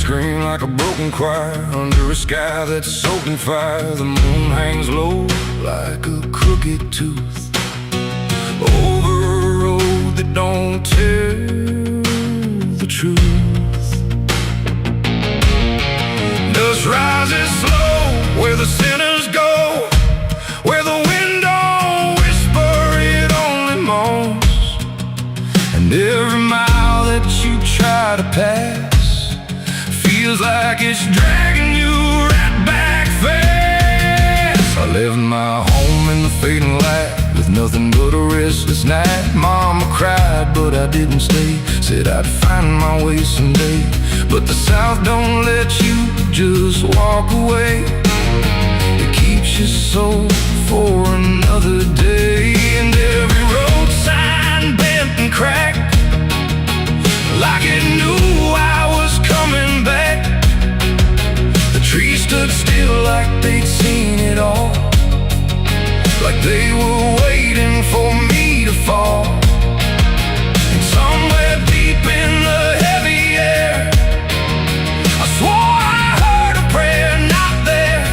scream like a broken choir under a sky that's soaked in fire. The moon hangs low like a crooked tooth over a road that don't tell the truth. Dust rises slow where the sinners go, where the wind don't whisper, it only moans. And every mile that you try to pass feels like it's dragging you right back fast. I left my home in the fading light with nothing but a restless night. Mama cried, but I didn't stay. Said I'd find my way someday. But the South don't let you just walk away. It keeps you so for another day. And every road sign bent and cracked, like it knew I was coming back. The trees stood still like they'd seen it all, like they were waiting for me to fall. And somewhere deep in the heavy air, I swore I heard a prayer not there.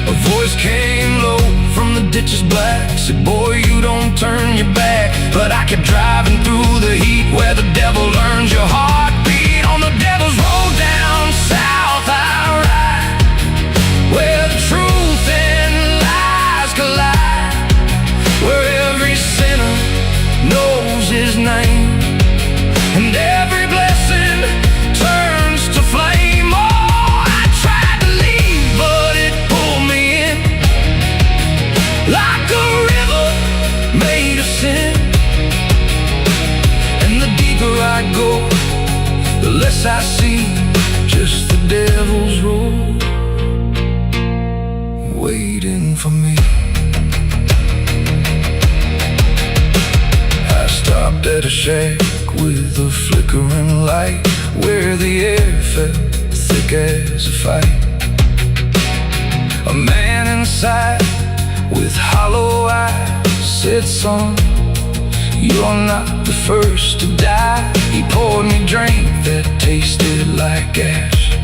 A voice came low from the ditches black, said, boy, you don't turn your back. But I kept driving through the heat where the devil learns your heartbeat. On the devil's road down south I ride, where the truth and lies collide, where every sinner knows his name, and every blessing turns to flame. Oh, I tried to leave, but it pulled me in, like a river made of sin. And the deeper I go, the less I see, just the devil's road waiting for me. I stopped at a shack with a flickering light, where the air felt thick as a fight. A man inside with hollow eyes said, son, you're not the first to die. He poured me a drink that tasted like ash,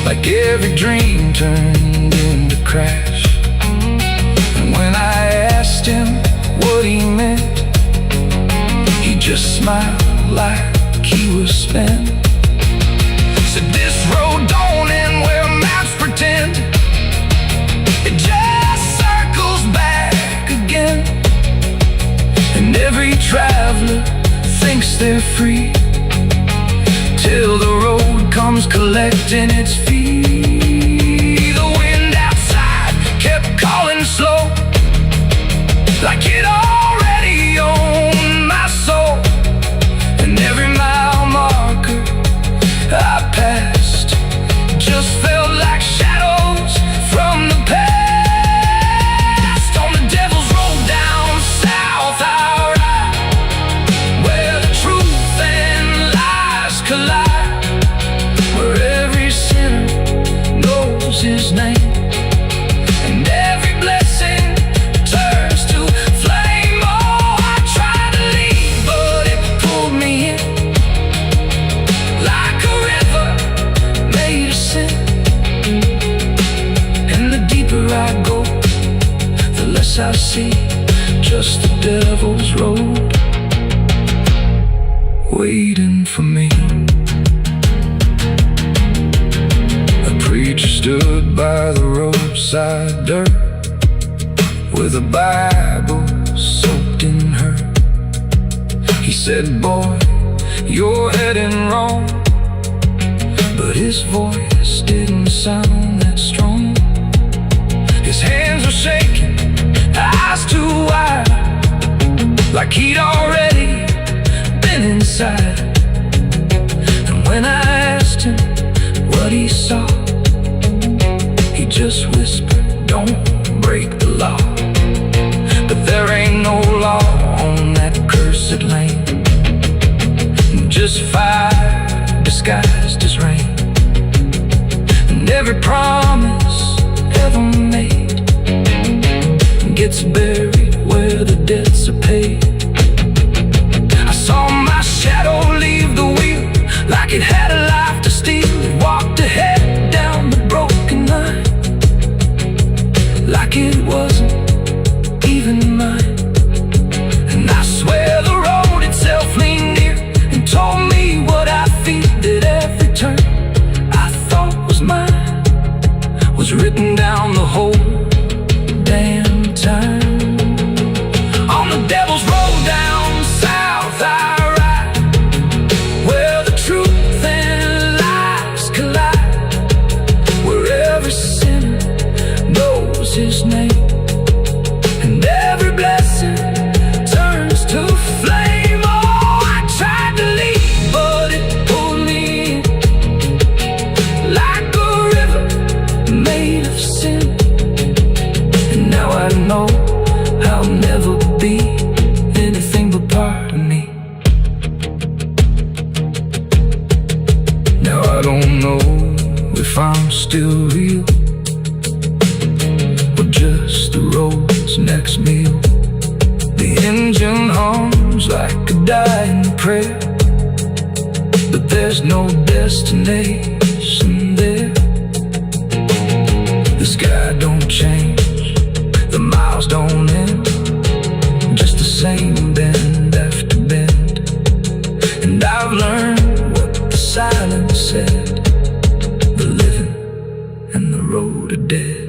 like every dream turned into crash. And when I asked him what he meant, he just smiled like he was spent. Said, this road don't end where maps pretend, it just circles back again. And every traveler thinks they're free, till the road comes collecting its fee. The wind outside kept calling slow, like it already owned my soul. And every mile marker I passed just felt like shadows from the past. On the devil's road down south I ride, where the truth and lies collide, where every sinner knows his name, and every blessing turns to flame. Oh, I tried to leave, but it pulled me in, like a river made of sin. And the deeper I go, the less I see, just the devil's road waiting for me. A preacher stood by the roadside dirt, with a Bible soaked in her. He said, boy, you're heading wrong. But his voice didn't sound that strong. His hands were shaking, eyes too wide, like he'd already been inside. And when I asked him what he saw, he just whispered, don't break the law. But there ain't no law on that cursed land, just fire disguised as rain. And every promise ever made gets buried where the debts are paid. I saw my shadow leave the wheel, like it had a life to steal. prayer, but there's no destination there. The sky don't change, the miles don't end, just the same bend after bend. And I've learned what the silence said: the living and the road are dead.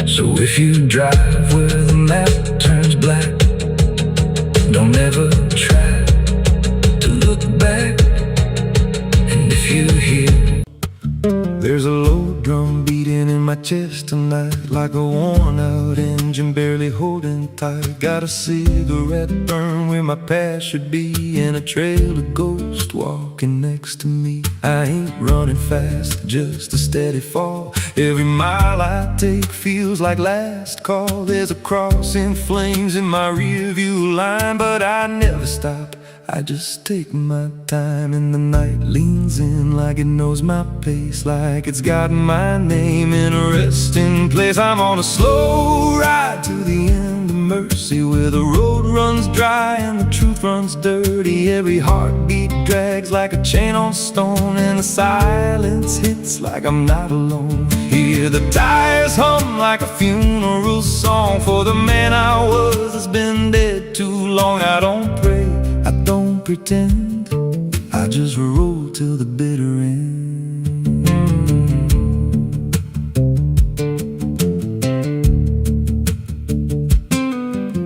So if you drive where the map turns black, don't ever try to look back. And if you hear there's a low drum beating in my chest tonight, like a worn out engine barely holding tight. Got a cigarette burn where my past should be, and a trail of ghosts walking next to me. I ain't running fast, just a steady fall. Every mile I take feels like last call. There's a cross in flames in my rearview line, but I never stop, I just take my time. And the night leans in like it knows my pace, like it's got my name in a resting place. I'm on a slow ride to the end of mercy, where the road runs dry and the truth runs dirty. Every heartbeat drags like a chain on stone, and the silence hits like I'm not alone. Hear the tires hum like a funeral song for the man I was that's been dead too long. I don't pray, I don't pretend, I just roll till the bitter end.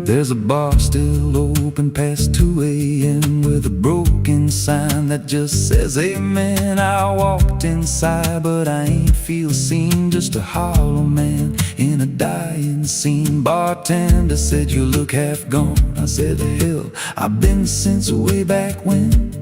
There's a bar still open past 2 a.m. with a broken sign that just says amen. I walked inside, but I ain't feel seen, just a hollow man in a dying scene. Bartender said, you look half gone. I said, hell, I've been since way back when.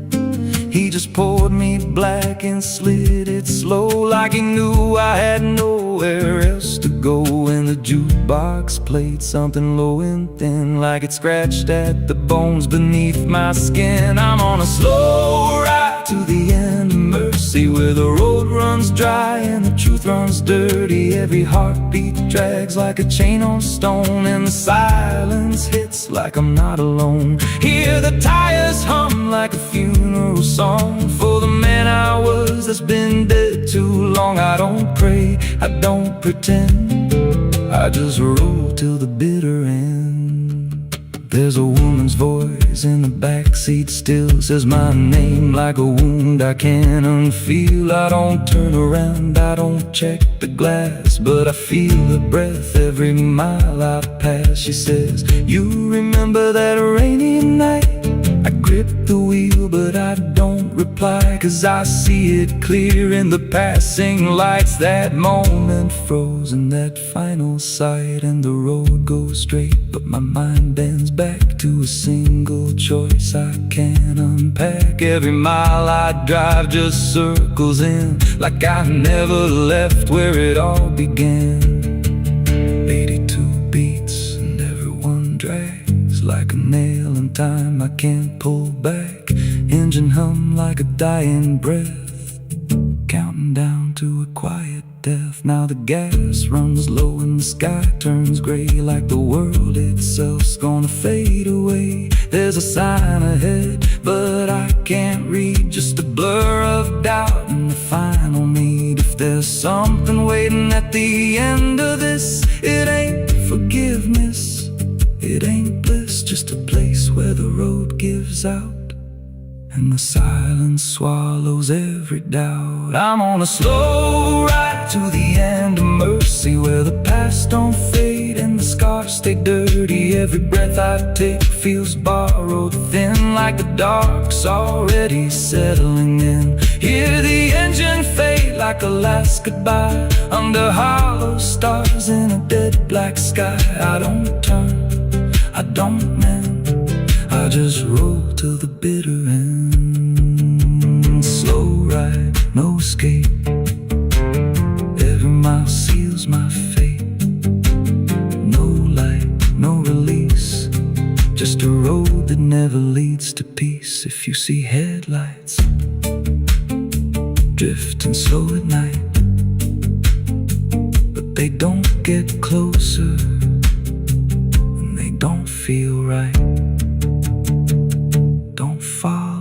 He just poured me black and slid it slow, like he knew I had nowhere else to go. And the jukebox played something low and thin, like it scratched at the bones beneath my skin. I'm on a slow ride to the end of mercy, where the road runs dry and the truth runs dirty. Every heartbeat drags like a chain on stone, and the silence hits like I'm not alone. Hear the tires hum like a funeral song for the man I was that's been dead too long. I don't pray, I don't pretend, I just roll till the bitter end. There's a woman's voice in the backseat still, says my name like a wound I can't unfeel. I don't turn around, I don't check the glass, but I feel her breath every mile I pass. She says, you remember that rainy night? I grip the wheel, but I don't reply, 'cause I see it clear in the passing lights. That moment frozen, that final sight, and the road goes straight, but my mind bends back to a single choice I can't unpack. Every mile I drive just circles in, like I never left where it all began. 82 beats and everyone drags like a nail in time I can't pull back. Engine hum like a dying breath, counting down to a quiet death. Now the gas runs low and the sky turns gray, like the world itself's gonna fade away. There's a sign ahead, but I can't read, just a blur of doubt and the final need. If there's something waiting at the end of this, it ain't forgiveness, it ain't bliss, just a place where the road gives out and the silence swallows every doubt. I'm on a slow ride to the end of mercy, where the past don't fade and the scars stay dirty. Every breath I take feels borrowed, thin like the dark's already settling in. Hear the engine fade like a last goodbye, under hollow stars in a dead black sky. I don't turn, I don't mend, I just roll till the bitter end. Slow ride, no escape, every mile seals my fate. No light, no release, just a road that never leads to peace. If you see headlights drifting slow at night, but they don't get closer and they don't feel right, don't fall.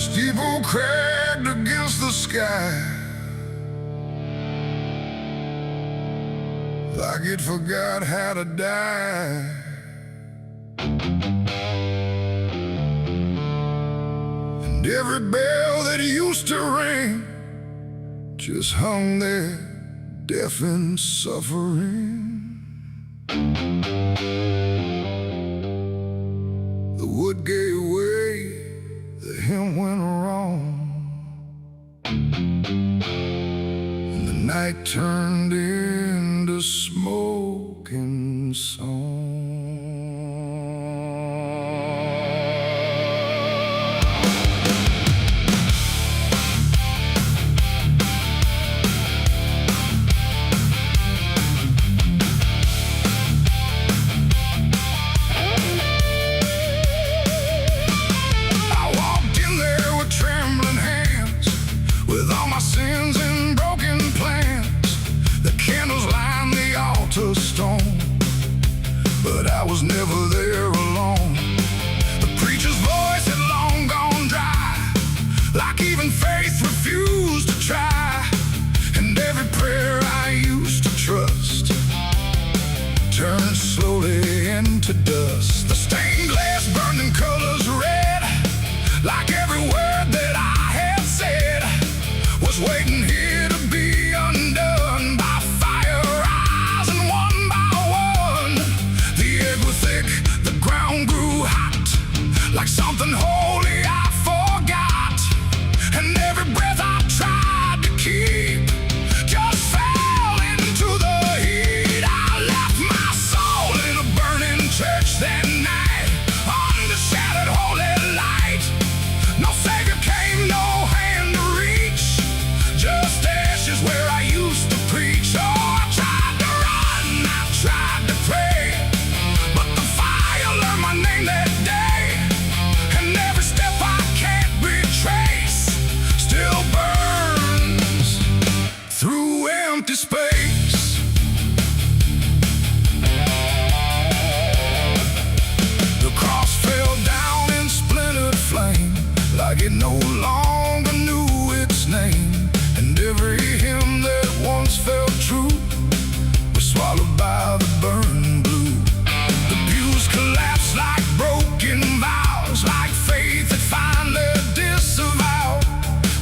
steeple cracked against the sky, like it forgot how to die. And every bell that used to ring just hung there, deaf and suffering. The wood gave way, the hymn went wrong, and the night turned into smoking song. Sins and broken plans, the candles line the altar stone, but I was never there alone. The preacher's voice had long gone dry, like even faith refused to try. And every prayer I used to trust turned slowly into dust. The stained glass burned in colors red, like every word that I had said was waiting here to be undone by fire, rising one by one. The air grew thick, the ground grew hot, like something holy I forgot. And every breath I tried to keep just fell into the heat. I left my soul in a burning church that night, under shattered holy light. No savior came, no hand to reach, just ashes where I used to preach. Oh, I tried to run, I tried to pray, but the fire learned my name that day. And every step I can't retrace still burns through empty space. The cross fell down in splintered flame, like it no longer knew its name. And every hymn that once felt true was swallowed by the burning blue. The pews collapsed like broken vows, like faith that finally disavowed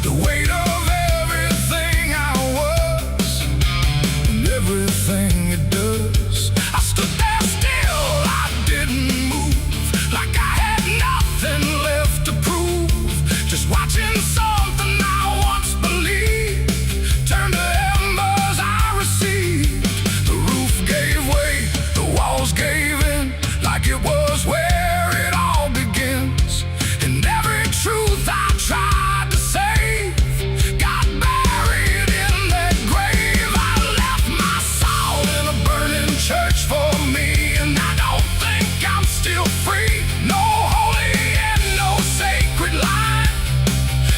the weight of everything I was and everything it does. I stood there still, I didn't move, like I had nothing left to prove, just watching something I once believed turn to embers I received. The roof gave way, the walls gave in, like it was where it all begins. And every truth I tried to save got buried in that grave. I left my soul in a burning church for me, and I don't think I'm still free. No holy and no sacred line,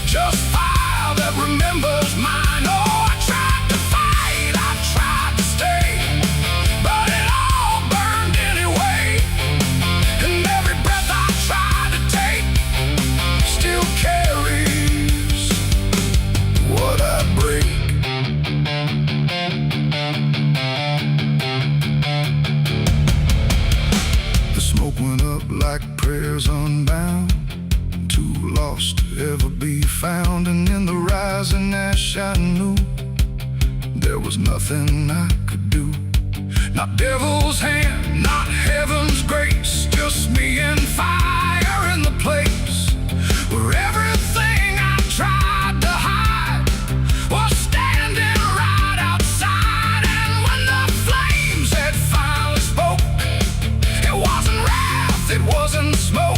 just fire that remembers mine. Oh, I tried to fight, I tried to stay, but it all burned anyway. And every breath I tried to take still carries what I break. The smoke went up like prayers unbound, too lost to ever be found. And in the rising ash I knew there was nothing I could do. Not devil's hand, not heaven's grace, just me and fire in the place where everything I tried to hide was standing right outside. And when the flames had finally spoke, it wasn't wrath, it wasn't smoke,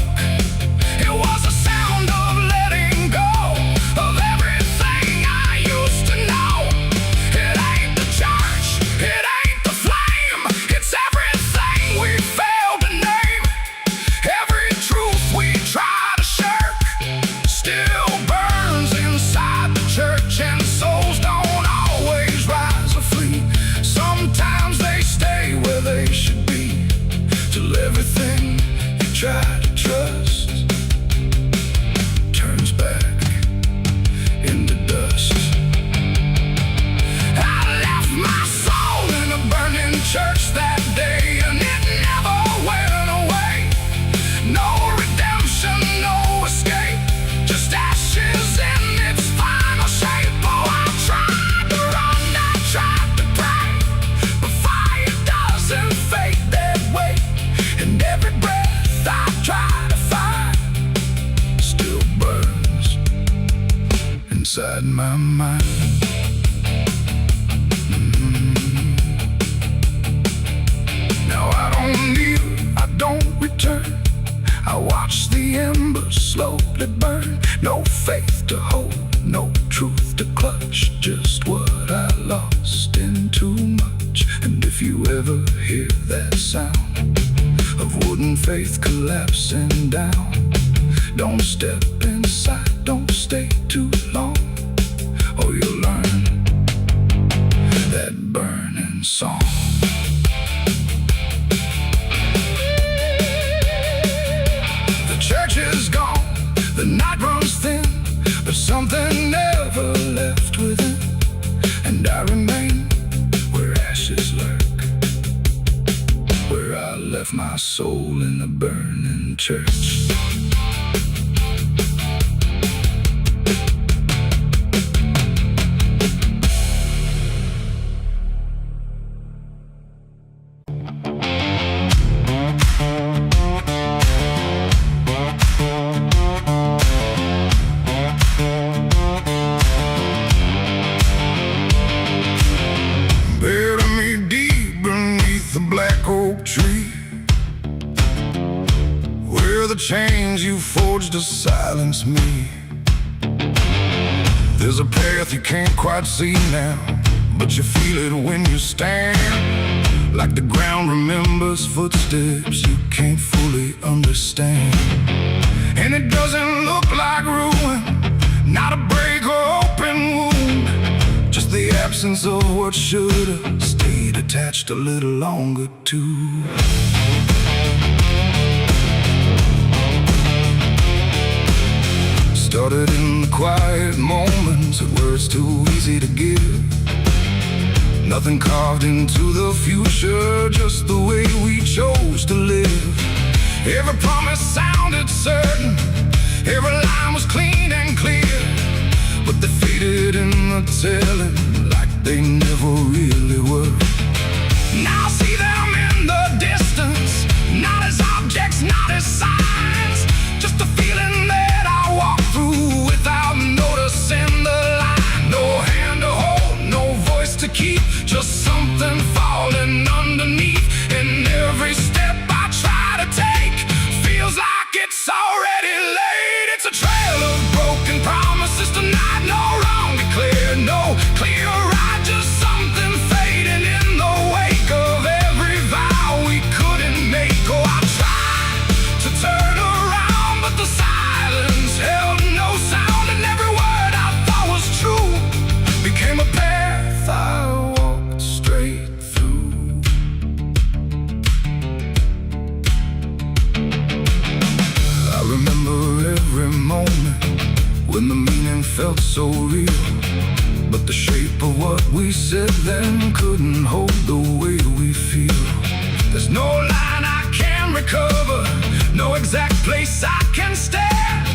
it was a sound of letting go of everything I used to know. It ain't the church, it ain't the flame, it's everything we failed to name. Every truth we try to shirk still burns inside the church. And souls don't always rise or flee, sometimes they stay where they should be, till everything you try to trust turns back. inside my mind. Now I don't kneel, I don't return. I watch the embers slowly burn. No faith to hold, no truth to clutch. Just what I lost in too much. And if you ever hear that sound of wooden faith collapsing down, don't step inside, don't stay too long, or you'll learn that burning song. The church is gone, the night runs thin, but something never left within. And I remain where ashes lurk, where I left my soul in a burning church. Tree, where the chains you forged to silence me. There's a path you can't quite see now, but you feel it when you stand. Like the ground remembers footsteps you can't fully understand. And it doesn't look like ruin, not a break or open wound, just the absence of what should've stayed attached a little longer too. Started in the quiet moments where it's too easy to give. Nothing carved into the future, just the way we chose to live. Every promise sounded certain, every line was clean and clear, but they faded in the telling like they never really were. Now I see them in the distance, not as objects, not as signs, just a feeling that I walk through without noticing the line. No hand to hold, no voice to keep, just something falling underneath. And every step I try to take feels like it's already late. It's a trail of broken promises tonight, no wrong declared, no clear right, just something fading in the wake of every vow we couldn't make. Oh, I tried to turn around, but the silence held no sound, and every word I thought was true became a path I walked straight through. I remember every moment when the meaning felt so real, but the shape of what we said then couldn't hold the way we feel. There's no line I can recover, no exact place I can stand,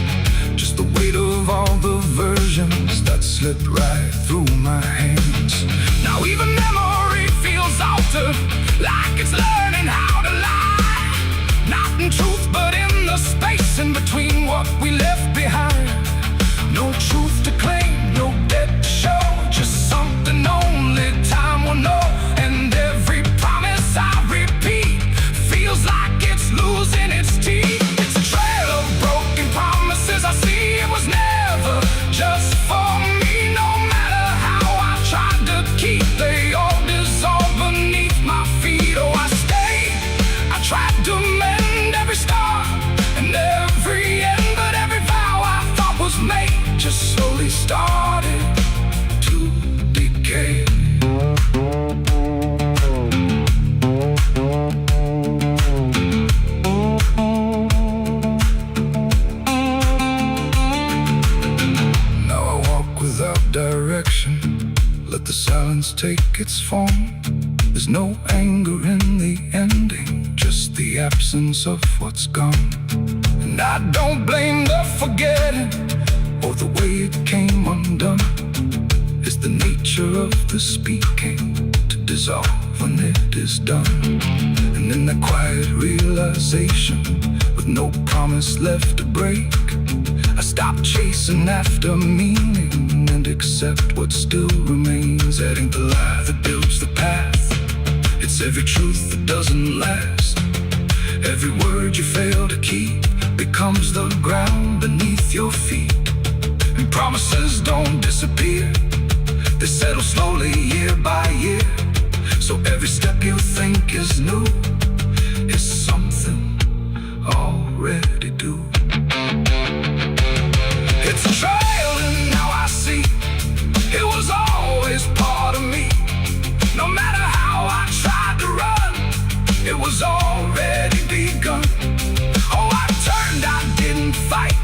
just the weight of all the versions that slipped right through my hands. Now even memory feels altered, like it's learning how to lie, not in truth but in the space in between what we left behind. No truth to claim, no debt to show, just something only time will know. And every promise I repeat feels like it's losing its teeth. It's a trail of broken promises I see. It was never just for me, no matter how I tried to keep, they all dissolved beneath my feet. Oh, I stayed, I tried to mend every scar and every end, but every vow I thought was made just slowly started to decay. Now I walk without direction, let the silence take its form. There's no anger in the ending, just the absence of what's gone. And I don't blame the forgetting or the way it came undone. It's the nature of the speaking to dissolve when it is done. And in that quiet realization, with no promise left to break, I stopped chasing after meaning can't accept what still remains. That ain't the lie that builds the path. It's every truth that doesn't last. Every word you fail to keep becomes the ground beneath your feet. And promises don't disappear, they settle slowly year by year. So every step you think is new is something already due. It's a trail and now I see it was always part of me. No matter how I tried to run, it was already begun. Oh, I turned, I didn't fight,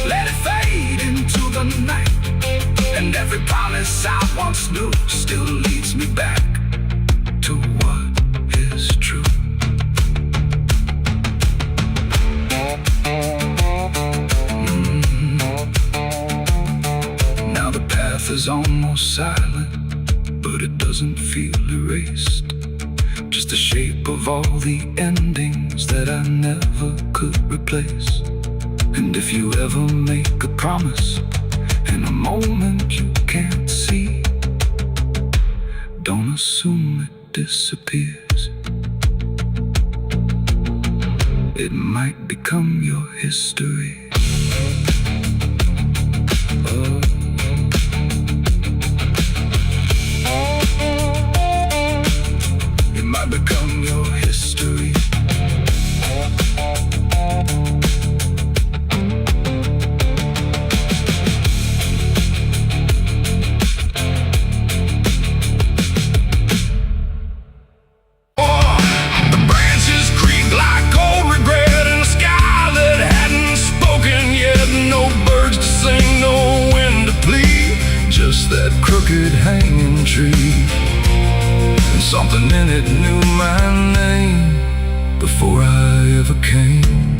let it fade into the night. And every promise I once knew still leads me back to what is true. Now the path is almost silent, but it doesn't feel erased. Just the shape of all the endings that I never could replace. And if you ever make a promise in a moment you can't see, don't assume it disappears. It might become your history. It might become your history. That crooked hanging tree, and something in it knew my name before I ever came.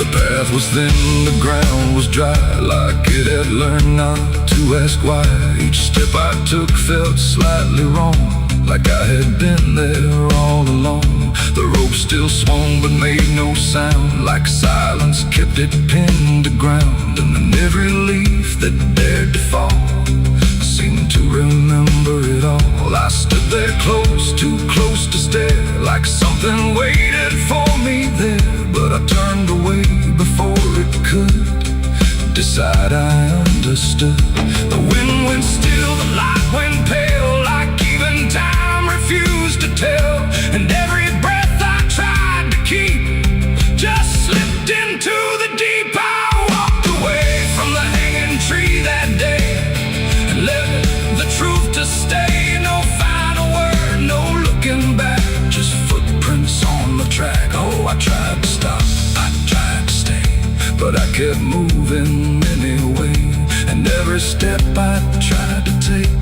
The path was thin, the ground was dry, like it had learned not to ask why. Each step I took felt slightly wrong, like I had been there all along. The rope still swung but made no sound, like silence kept it pinned to ground. And then every leaf that dared to fall seemed to remember it all. I stood there close, too close to stare, like something waited for me there. But I turned away before it could decide I understood. The wind went still, the light went pale, like even time refused to tell. And every breath I tried to keep just slipped into the deep. I walked away from the hanging tree that day and left the truth to stay. No final word, no looking back, just footprints on the track. Oh, I tried to stop, I tried to stay, but I kept moving anyway. And every step I tried to take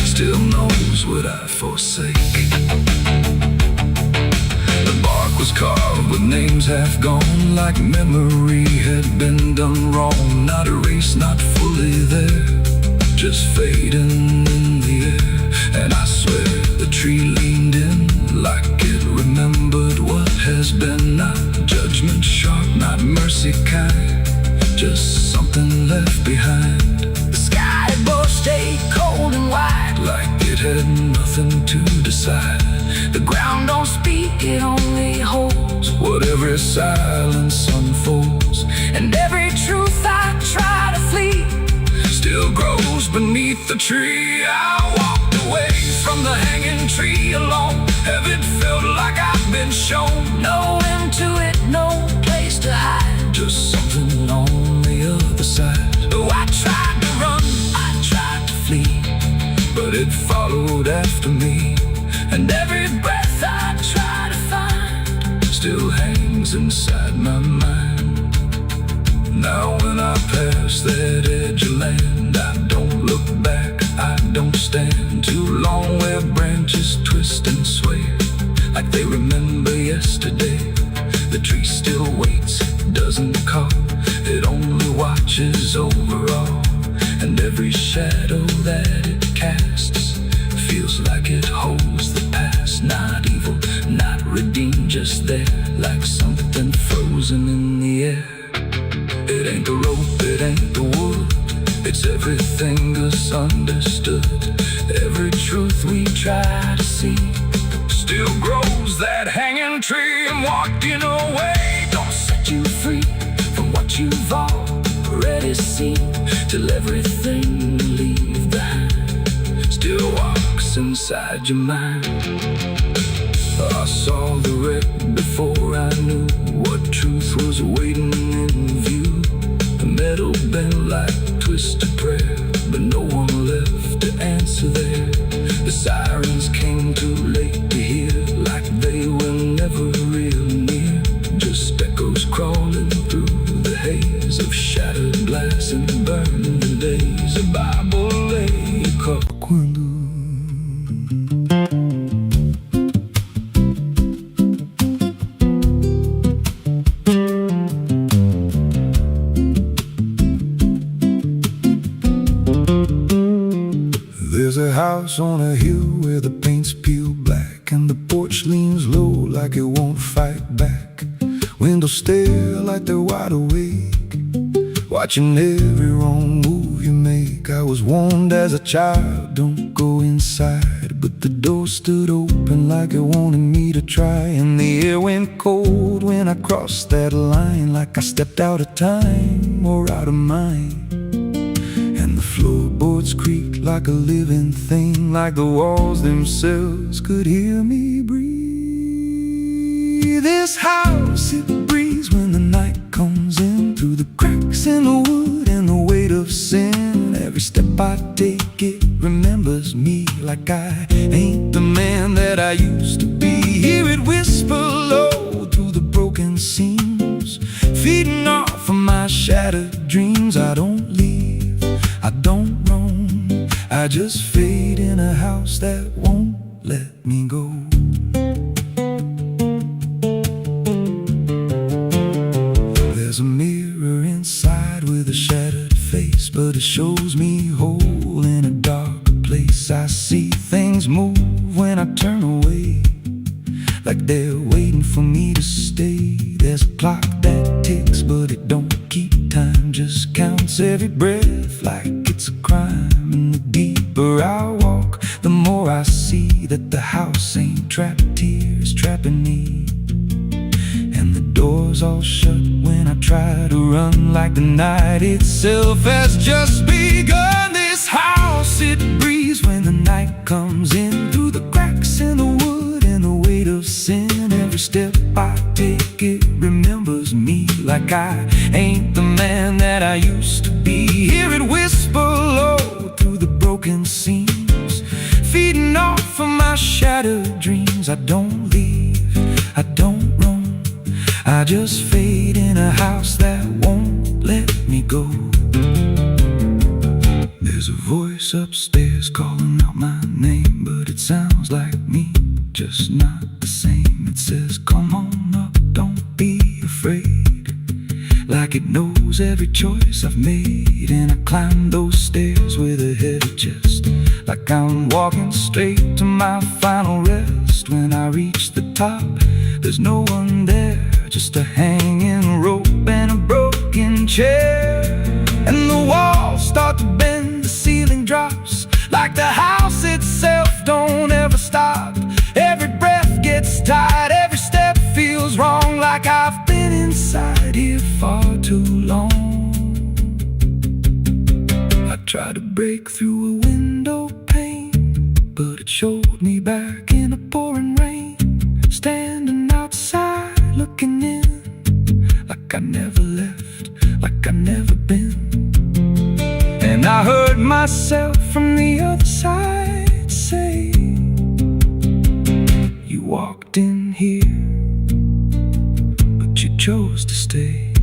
still knows what I forsake. The bark was carved with names half gone, like memory had been done wrong. Not erased, not fully there, just fading in the air. And I swear the tree leaned in, like it remembered what has been. Not judgment sharp, not mercy kind, just something left behind. The sky above stayed cold and white, like it had nothing to decide. The ground don't speak, it only holds what every silence unfolds. And every truth I try to flee still grows beneath the tree. I walked away from the hanging tree alone. Heaven felt like I've been shown. No end to it, no place to hide, just something on the other side. Oh, I tried to run, I tried to flee, but it followed after me. And every breath I try to find still hangs inside my mind. Now when I pass that edge of land, I don't look back, I don't stand too long where branches twist and sway, like they remember yesterday. The tree still waits, doesn't call, it only watches over all. And every shadow that it casts feels like it holds the past. Not evil, not redeemed, just there, like something frozen in the air. it ain't the wood, it's everything misunderstood. Every truth we try to see still grows that hanging tree, and walking away don't set you free from what you've already seen, till everything you leave behind still walks inside your mind. I saw the wreck before I knew what truth was waiting in view. The metal bent like twisted prayer, but no one left to answer there. The sirens came too late to hear, like they were never real near. Just echoes crawling through the haze of shattered glass and burning days. A Bible lay quando there's a house on a hill where the paint's peeled black, and the porch leans low like it won't fight back. Windows stare like they're wide awake, watching every wrong move you make. I was warned as a child, don't go inside, but the door stood open like it wanted me to try. And the air went cold when I crossed that line, like I stepped out of time or out of mind. And the floorboards creaked like a living thing, like the walls themselves could hear me breathe. This house, it breathes when the night comes in, through the cracks in the wood and the weight of sin. Every step I take, it remembers me, like I ain't the man that I used to be. Hear it whisper low through the broken seams, feeding off of my shattered dreams. I don't leave, I don't roam, I just fade in a house that won't let me go. There's a mirror inside with a shattered face, but it shows me whole in a darker place. I see things move when I turn away, like they're waiting for me to stay. There's a clock that ticks, but it don't keep time, just counts every breath like it's a crime. And the deeper I walk, the more I see that the house ain't trapped here, it's trapping me. And the doors all shut when I try to run, like the night itself has just begun. This house, it breathes when the night comes in, through the cracks in the wood and the weight of sin. Every step I take, it remembers me, like I ain't the man that I used to be. Hear it whisper low through the broken seams, feeding off of my shattered dreams. I don't leave, I don't roam, I just fade in a house that won't let me go. There's a voice upstairs calling out my name, but it sounds like me, just not the same. It says, come on up, don't be afraid, like it knows every choice I've made. And I climb those stairs with a heavy chest, like I'm walking straight to my final rest. When I reach the top, there's no one there, just a hanging rope and a broken chair. And the walls start to bend, the ceiling drops, like the house itself don't ever stop. Every breath gets tight, every step feels wrong, like I've been inside here far too long. I tried to break through a window pane, but it showed me back in a pouring rain, standing outside looking in, like I never left, like I never been. And I heard myself from the other side say, you walked in here, but you chose to stay.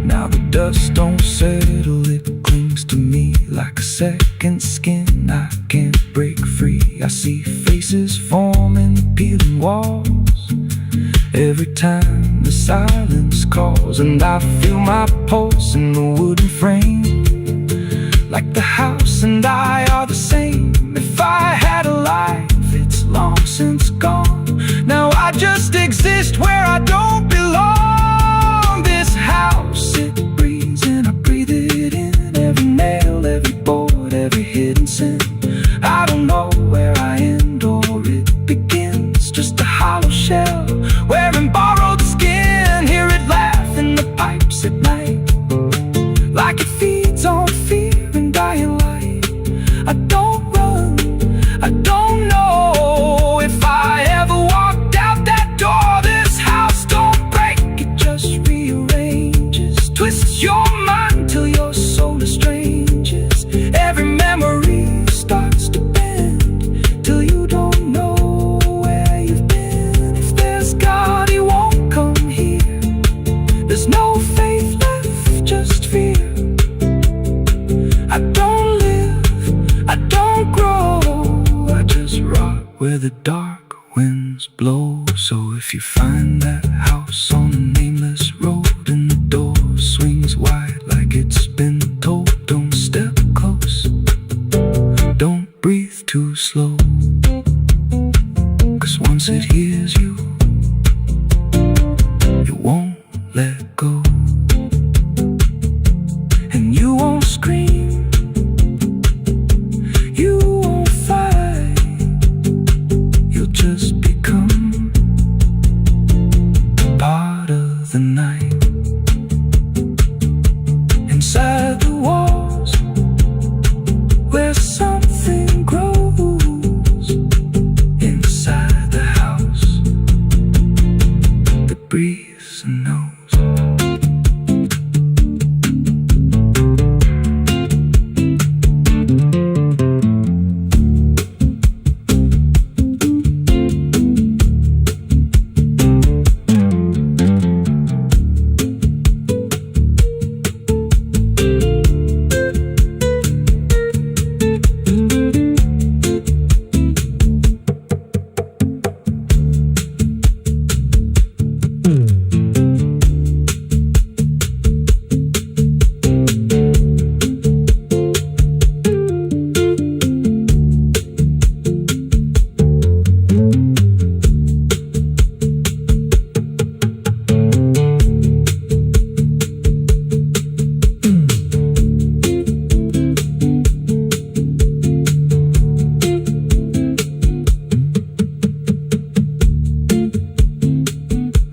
Now the dust don't settle, it clings to me like a second skin. I can't break free. I see faces forming the peeling walls every time the silence calls. And I feel my pulse in the wooden frame, like the house and I are the same. If I had a life, it's long since gone. Now I just exist where I don't belong. This house, it breathes where the dark winds blow. So if you find that house on a nameless road and the door swings wide like it's been told, don't step close, don't breathe too slow, 'cause once it hears you, it won't let go. And you won't scream, you won't fight, you'll just become part of the night. Inside the walls, where something grows, inside the house that breathes and knows.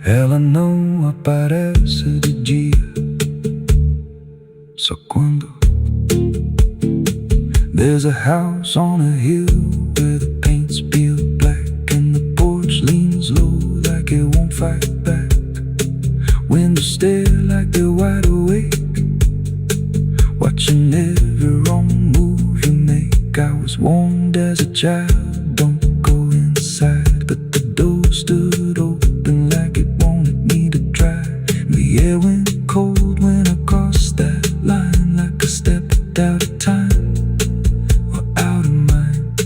Ela não aparece de dia, só quando there's a house on a hill where the paint's peeled black and the porch leans low like it won't fight back. Windows stare like they're wide awake, watching every wrong move you make. I was warned as a child, don't go inside, but the door stood open like it wanted me to try. The air went cold when I crossed that line, like I stepped out of time or out of mind.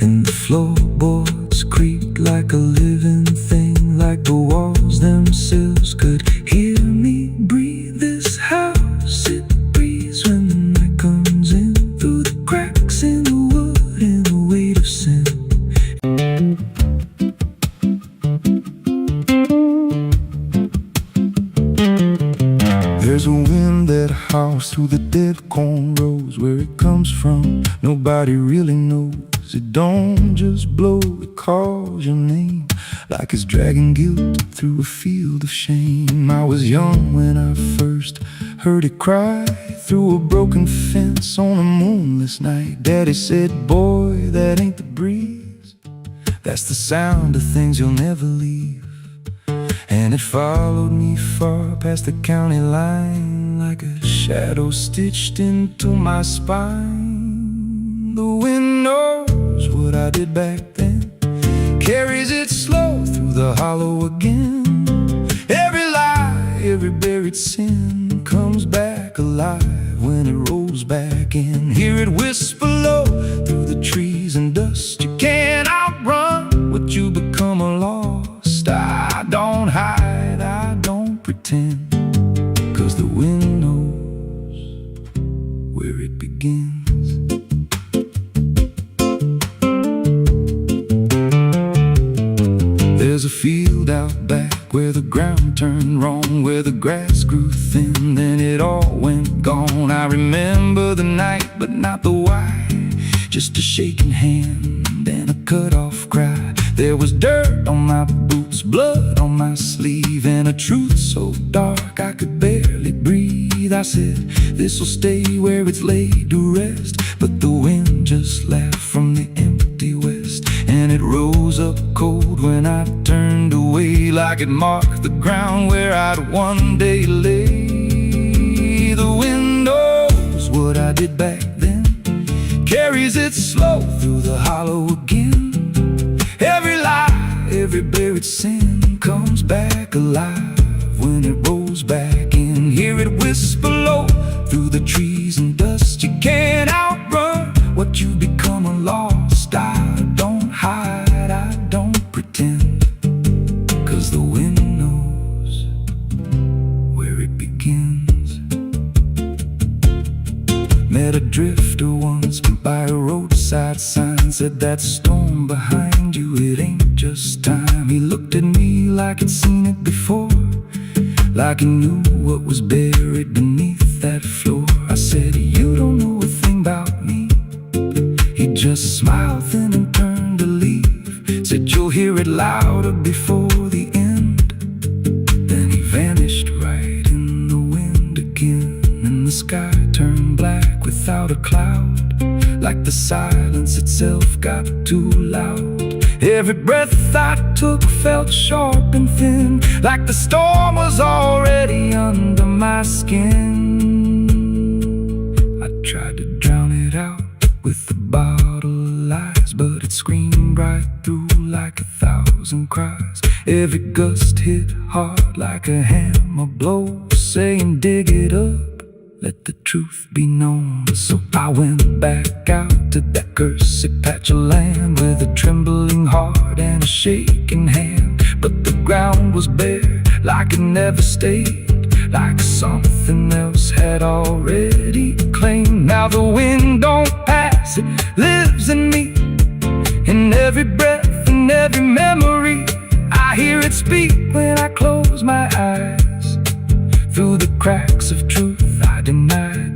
And the floorboards creaked like a living thing, like the walls themselves could hear me breathe. This house, it breathes when the night comes in, through the cracks in the wood and the weight of sin. There's a wind that howls through the dead corn rows. Where it comes from, nobody really knows. It don't just blow, it calls your name, like it's dragging guilt through a field of shame. I was young when I first heard it cry through a broken fence on a moonless night. Daddy said, boy, that ain't the breeze, that's the sound of things you'll never leave. And it followed me far past the county line, like a shadow stitched into my spine. The wind knows what I did back then, carries it slow through the hollow again. Every lie, every buried sin comes back alive when it rolls back in. Hear it whisper low through the trees and dust. You can't outrun what you become lost. I don't hide, I don't pretend, 'cause the wind knows where it begins. There's a field out back where the ground turned wrong, where the grass grew thin, then it all went gone. I remember the night, but not the why, just a shaking hand and a cut-off cry. There was dirt on my boots, blood on my sleeve, and a truth so dark I could barely breathe. I said, this'll stay where it's laid to rest, but the wind just laughed from the empty west, and it rose up cold when I turned away, like it marked the ground where I'd one day lay. The wind knows what I did back then, carries it slow through the hollow again. Every lie, every buried sin comes back alive when it rolls back in. Hear it whisper low through the trees and dust. You can't outrun what you become lost. I don't hide, that storm behind you, it ain't just time. He looked at me like he'd seen it before, like he knew what was buried beneath that floor. I said, you don't know a thing about me. He just smiled thin and turned to leave. Said, you'll hear it louder before the end. Then he vanished right in the wind again, and the sky turned black without a cloud, like the silence itself got too loud. Every breath I took felt sharp and thin, like the storm was already under my skin. I tried to drown it out with a bottle of lies, but it screamed right through like 1,000 cries. Every gust hit hard like a hammer blow, saying dig it up, let the truth be known. So I went back out to that cursed patch of land with a trembling heart and a shaking hand. But the ground was bare, like it never stayed, like something else had already claimed. Now the wind don't pass, it lives in me, in every breath and every memory. I hear it speak when I close my eyes, through the cracks of truth I denied.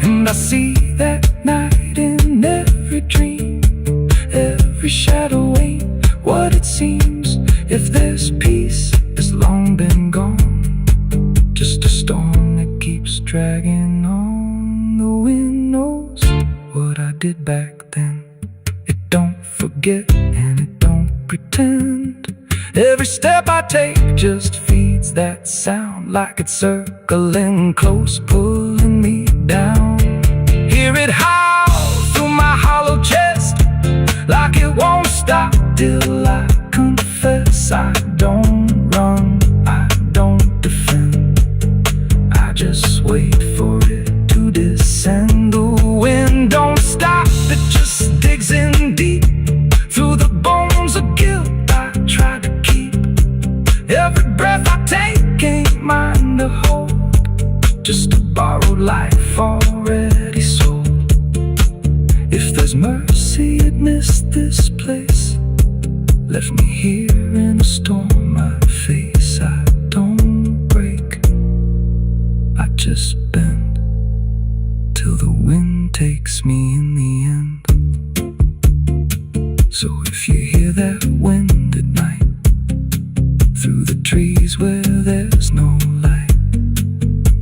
And I see that night in every dream, every shadow ain't what it seems. If there's peace, it's long been gone, just a storm that keeps dragging on. The wind knows what I did back then. It don't forget and it don't pretend. Every step I take just feeds that sound, like it's circling close, pulling me down. Hear it howl through my hollow chest, like it won't stop till I confess. I don't run, I don't defend, I just wait for it to descend. The wind don't stop, it just digs in deep, through the bones of guilt I try to keep. Every breath I take ain't mine to hold, just a borrowed life already sold. If there's mercy, it missed this place, left me here in a storm I face. I don't break, I just bend, till the wind takes me in the end. So if you hear that wind at night, through the trees where there's no light,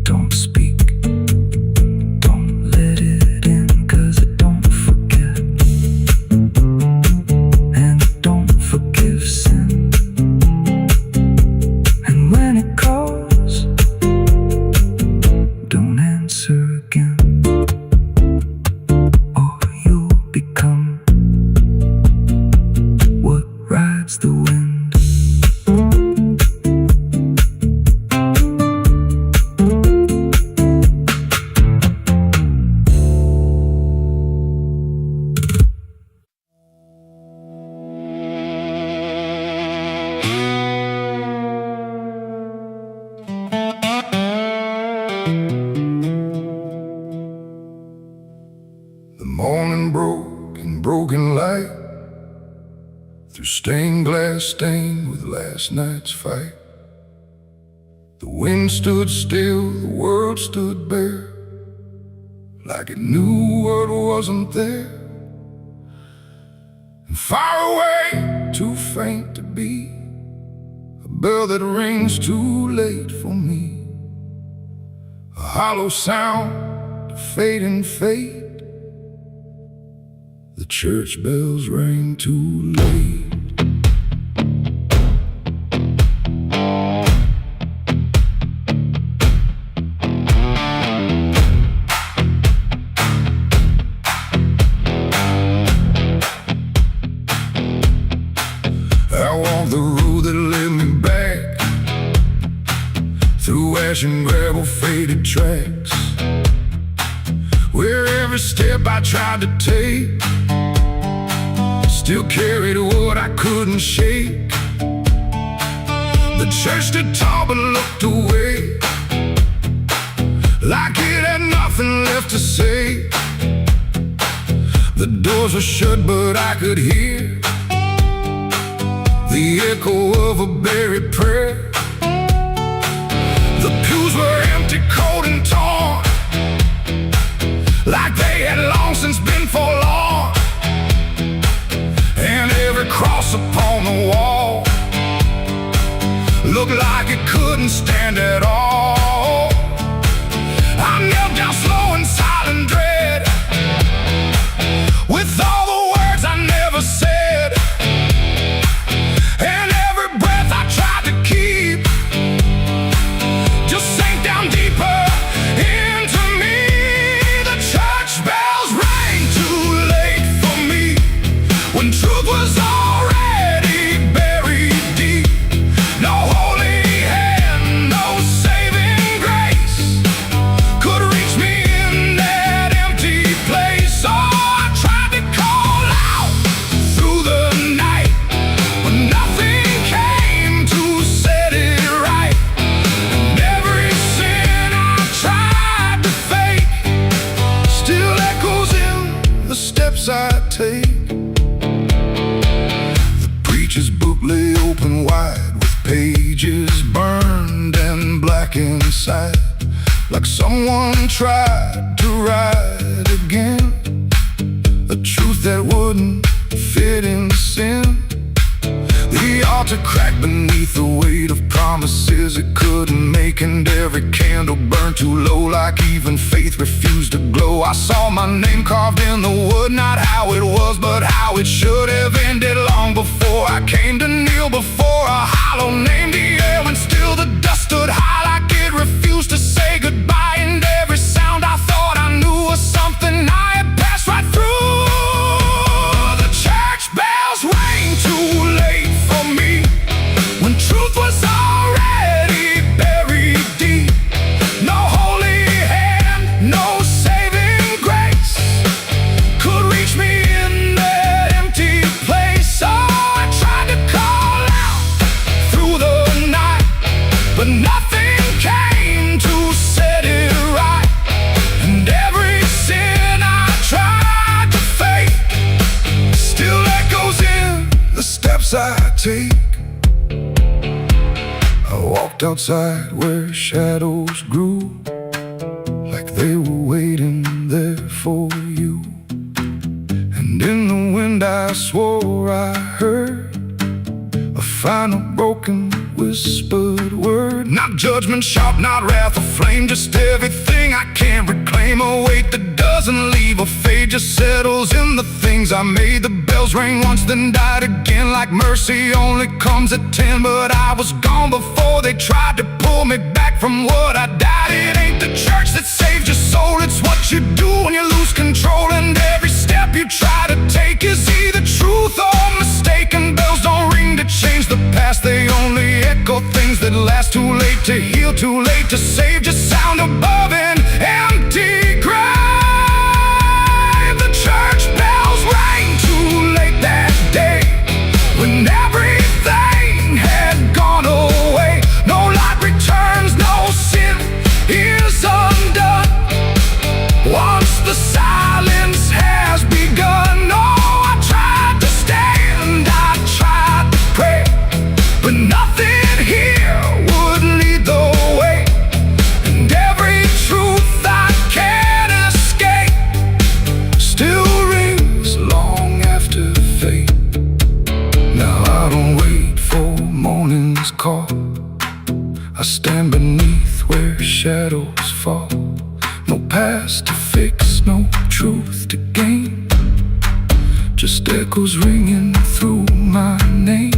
don't speak, don't let it in, 'cause it don't forget, and it don't forgive sin. And when it calls, don't answer again, or you'll become what rides the wind. The morning broke in broken light, through stained glass stained with last night's fight. The wind stood still, the world stood bare, like it knew what wasn't there. And far away, too faint to be, a bell that rings too late for me, a hollow sound, a fading fate. The church bells rang too late. I walked the road that led me back, through ash and gravel faded tracks, where every step I tried to take still carried what I couldn't shake. The church stood tall but looked away, like it had nothing left to say. The doors were shut, but I could hear the echo of a buried prayer. The pews were empty, cold and torn, like they had long since been forlorn. And every cross upon the wall looked like it couldn't stand at all. I knelt down slow in silent dread, with all the words I never said, and every breath I tried to keep just sank down deeper into me. The church bells rang too late for me, when truth was already buried deep. No holy hand, no saving grace could reach me in that empty place. Oh, I tried to call out through the night, but nothing came to set it right. And every sin I tried to fake still echoes in the steps I take. The preacher's book lay open wide, with pages burned and black inside, like someone tried to write again a truth that wouldn't fit in sin. The altar cracked beneath the weight of promises it couldn't make, and every candle burned too low, like even faith refused to glow. I saw my name carved in the wood, not how it was, but how it should have ended long before I came to kneel before a hollow name. The air and still the dust stood high, like it refused to say goodbye. And every sound I thought I knew was something I had passed right through. The church bells rang too late for me, when truth was already buried deep. No holy hand, no saving grace could reach me in that empty place. Oh, I tried to call out through the night, but nothing came to set it right. And every sin I tried to fake still echoes in the steps I take. I walked outside where shadows grew, like they were waiting there for you. And in the wind I swore I heard a final broken whispered word. Not judgment sharp, not wrath or flame, just everything I can't reclaim. A weight that doesn't leave a fade, just settles in the things I made. The bells rang once, then died again, like mercy only comes at 10. But I was gone before they tried to pull me back from what I died. It ain't the church that saved your soul, it's what you do when you lose control. And every step you try to take is either truth or mistaken. Bells don't ring to change the past, they only echo things that last. Too late to heal, too late to save, just sound above an empty grave. The church bells rang too late that day, when everything had gone away. No light returns, no sin is undone once the silence has begun. Oh, I tried to stand, I tried to pray, but nothing here would lead the way. And every truth I can't escape still rings long after fate. Now I don't wait for morning's call, I stand beneath where shadows fall. No past to fix, no truth to gain, just echoes ringing through my name.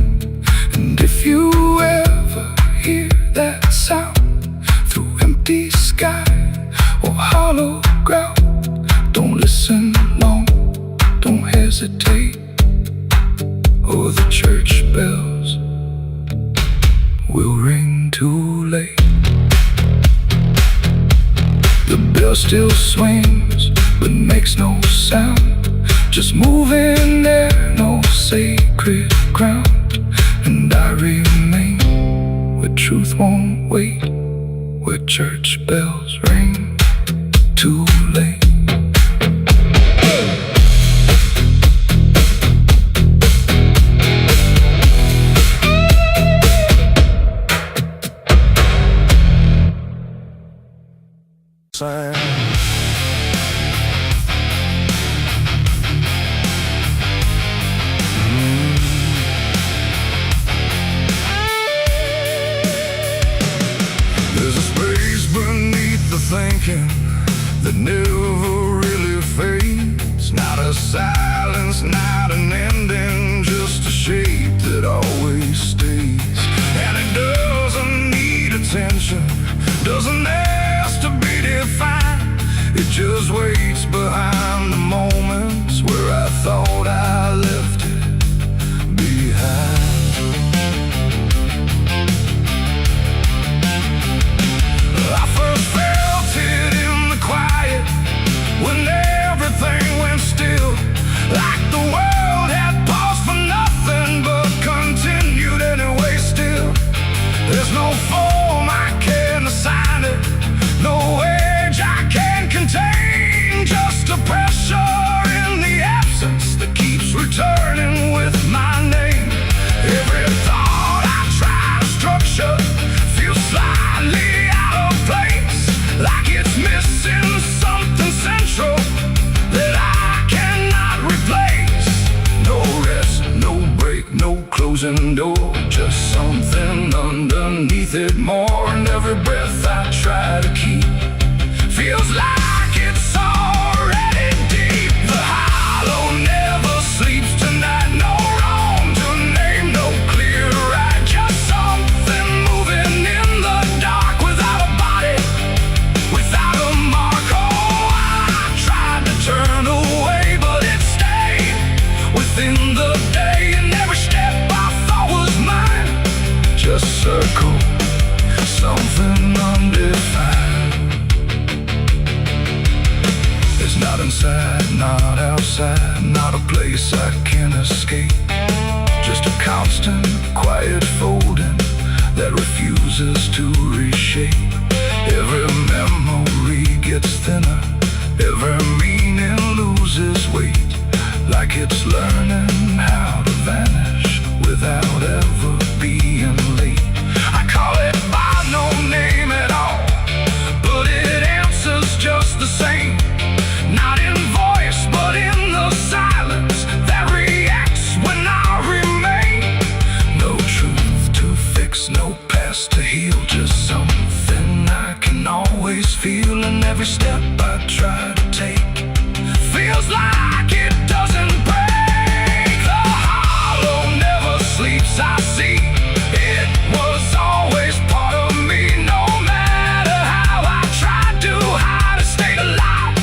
And if you ever hear that sound through empty sky or hollow ground, don't listen long, don't hesitate, or the church bells will ring too late. The bell still swings, but makes no sound, just moving there, no sacred ground. And I remain where truth won't wait, where church bells ring too late. sand. There's a space beneath the thinking that never really fades. Not a silence, not an ending, just a shape that always stays. And it doesn't need attention, doesn't ask to be defined. It just waits behind the moments where I thought I left it behind. I first felt it in the quiet, when everything went still, like the world had paused for nothing but continued anyway still. There's no form I can assign it, no age I can contain, just a pressure in the absence that keeps returning with my name. Every thought I try to structure feels slightly out of place, like it's missing something central that I cannot replace. No rest, no break, no closing door, just something underneath it more. And every breath I try to keep feels like it's already deep. The hollow never sleeps tonight, no wrong to name, no clear right, just something moving in the dark without a body, without a mark. Oh, I tried to turn away, but it stayed within the day, and every step I thought was mine just circle something undefined. It's not inside, not outside, not a place I can escape, just a constant, quiet folding that refuses to reshape. Every memory gets thinner, every meaning loses weight, like it's learning how to vanish without ever being late. I call it by no name at all, but it answers just the same. Not in voice, but in the silence that reacts when I remain. No truth to fix, no past to heal, just something I can always feel. And every step I try to take feels like it doesn't break. The hollow never sleeps, I see. It was always part of me, no matter how I tried to hide or stay alive.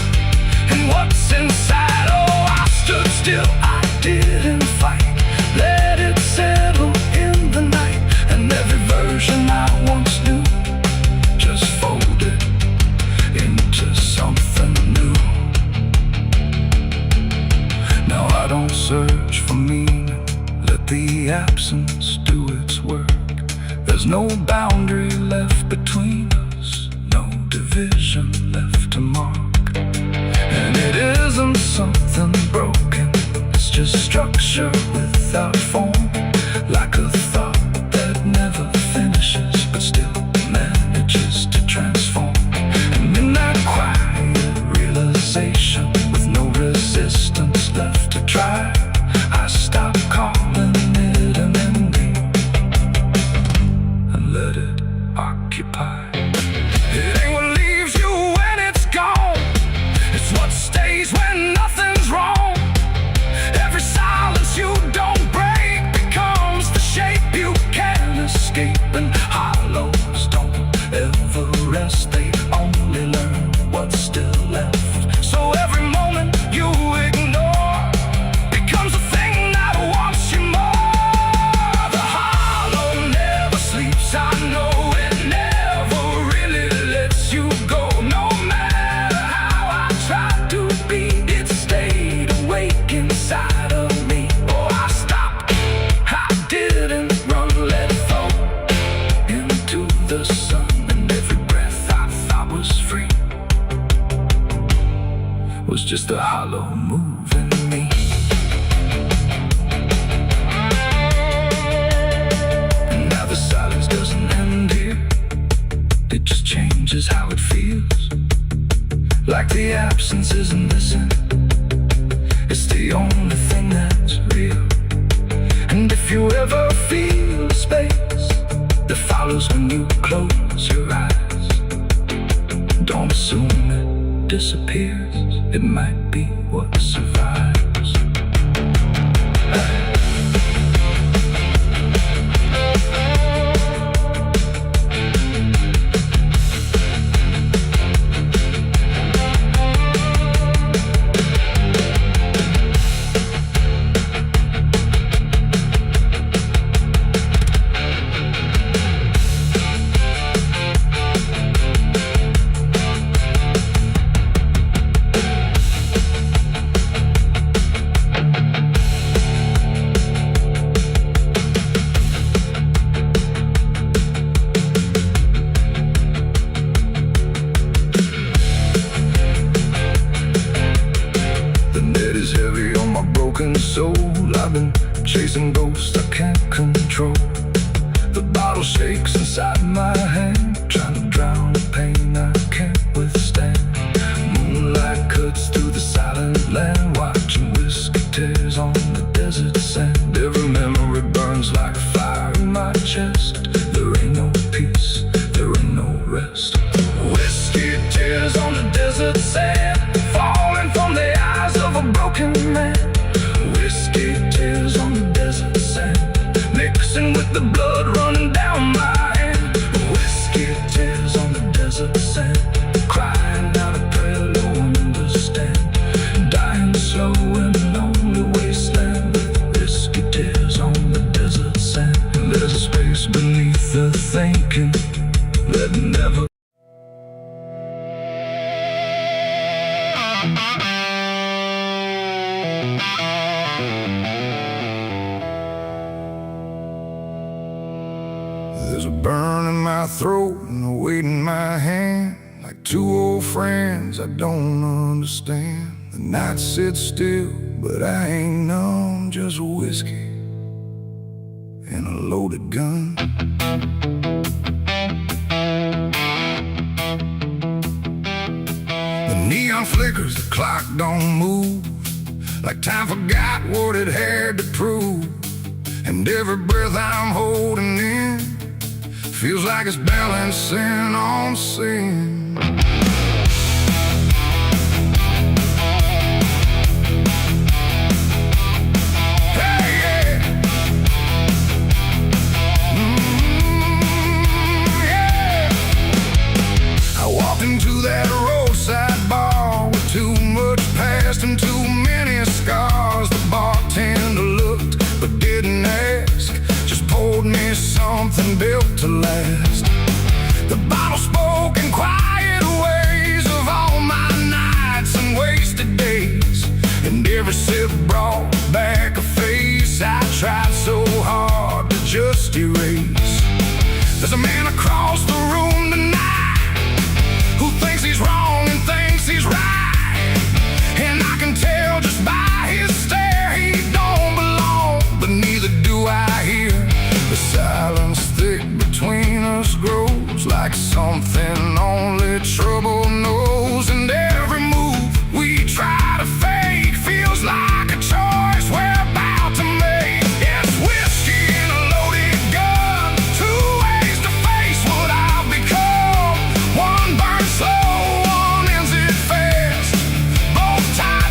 And what's inside, oh, I stood still, I didn't fight, let it settle in the night. And every version I once knew just folded into something new. Now I don't search for meaning, let the absence do its work. There's no boundary left between us, no division left to mark. And it isn't something broken, it's just structure without form, like a thought that never finishes but still manages to transform. And in that quiet realization, with no resistance left to try, I stop calling it an ending and let it occupy. It ain't what leaves you when it's gone, it's what stays when nothing's wrong. Every silence you don't break the absence isn't missing. It's the only thing that's real. And if you ever feel a space that follows when you close your eyes, don't assume it disappears. It might be what survives. Soul, I've been chasing ghosts I can't control. The bottle shakes inside my hand, trying to drown the pain I can't withstand. Moonlight cuts through the silent land, watching whiskey tears on the desert sand. Every memory burns like fire in my chest. There ain't no peace, there ain't no rest. Whiskey tears on the desert sand, falling from the eyes of a broken man. Whiskey tears on the desert sand, mixing with the blood running down my hand. Whiskey tears on the desert sand, crying out a prayer no one understands. Dying slow in a lonely wasteland. Whiskey tears on the desert sand. There's a space beneath the thinking that never. There's a burn in my throat and a weight in my hand, like two old friends I don't understand. The night sits still, but I ain't numb, just whiskey and a loaded gun. The neon flickers, the clock don't move, like time forgot what it had to prove. And every breath I'm holding in feels like it's balancing on sin. Hey, yeah. Yeah. I walked into that roadside bar with too much past and too many scars. The bartender looked but didn't ask, just poured me something built to last. The bottle spoke in quiet ways of all my nights and wasted days, and every sip brought back a face I tried so hard to just erase. There's a man across the room tonight who thinks he's wrong and thinks he's right, and I can tell just by his stare he don't belong, but neither do I hear. The silence thick between us grows like something only trouble knows, and every move we try to fake feels like a choice we're about to make. It's whiskey and a loaded gun, two ways to face what I've become. One burns slow, one ends it fast, both tied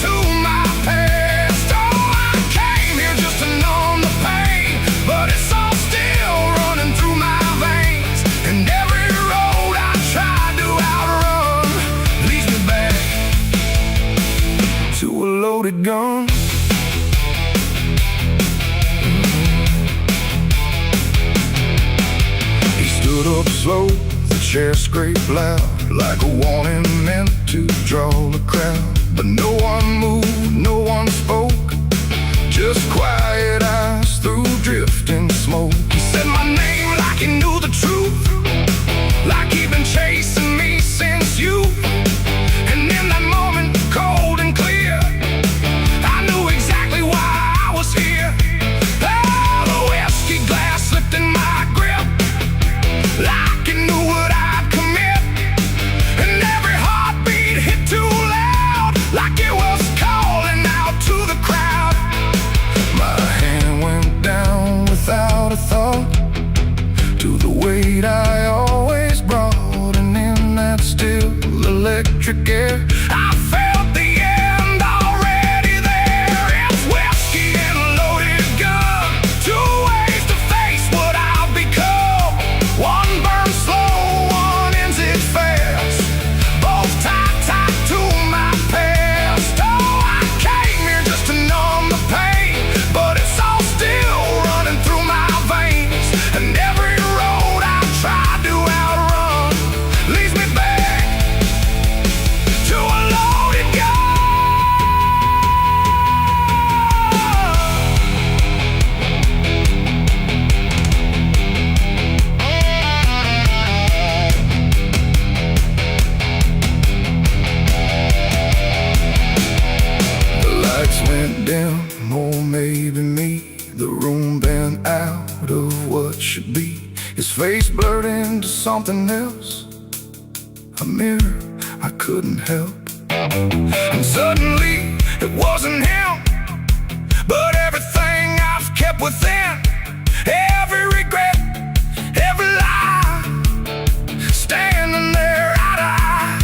to my past. Oh, I came here just to numb the pain, but it's all still running through my veins, and every road I tried to outrun leads me back to a loaded gun. He stood up slow, the chair scraped loud, like a warning meant to draw the crowd. But no one moved, no one spoke, just quiet eyes through drifting smoke. He said my name like he knew the truth, like he'd been chasing me since youth. And in that moment, cold and clear, I knew exactly why I was here. Oh, the whiskey glass slipped in my grip, like it knew what I'd commit, and every heartbeat hit to to the weight I always brought, and in that still electric air I felt the end already there. It's whiskey and a loaded gun, two ways to face what I'll become. One burns slow, one ends it fast, both tied to my past. Oh, I came here just to numb the pain, but it's all still running through my veins. And every road I tried to outrun leads me back to a loaded gun. The lights went dim, or maybe me. The room bent out of what should be. His face blurred into something else, a mirror I couldn't help. And suddenly it wasn't him, but everything I've kept within. Every regret, every lie, standing there eye to eye.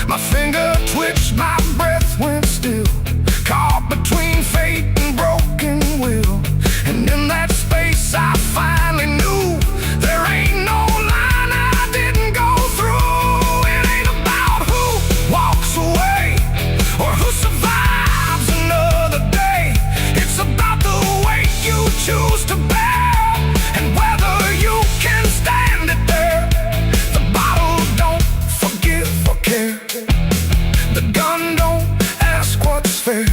My finger twitched, my breath went still, caught between fate and broken will. And in that space I finally knew there ain't no line I didn't go through. It ain't about who walks away or who survives another day. It's about the weight you choose to bear, and whether you can stand it there. The bottle don't forgive or care, the gun don't ask what's fair.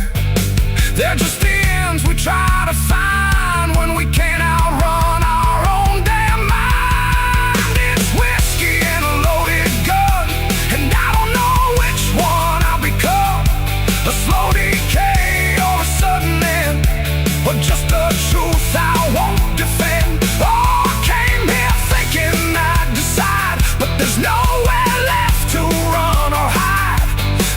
They're just the ends we try to find when we can't outrun our own damn mind. It's whiskey and a loaded gun, and I don't know which one I'll become. A slow decay or a sudden end, or just the truth I won't defend. Oh, I came here thinking I'd decide, but there's nowhere left to run or hide.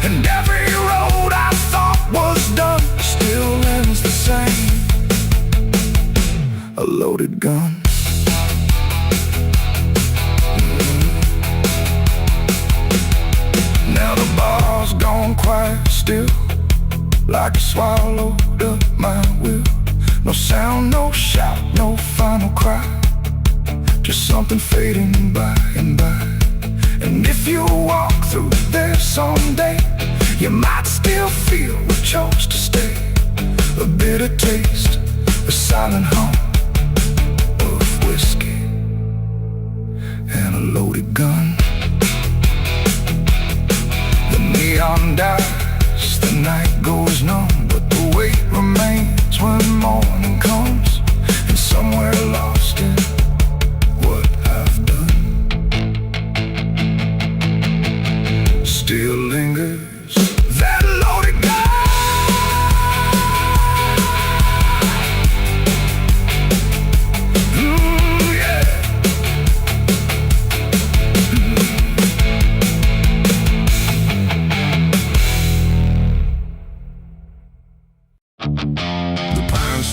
And every road I thought was done still ends the same, a loaded gun. Now the bar's gone quiet still, like it swallowed up my will. No sound, no shout, no final cry, just something fading by and by. And if you walk through there someday, you might still feel we chose to stay. A bitter taste, a silent hum of whiskey and a loaded gun. The neon dies, the night goes numb, but the weight remains when morning comes. And somewhere lost in what I've done still lingers that loaded gun.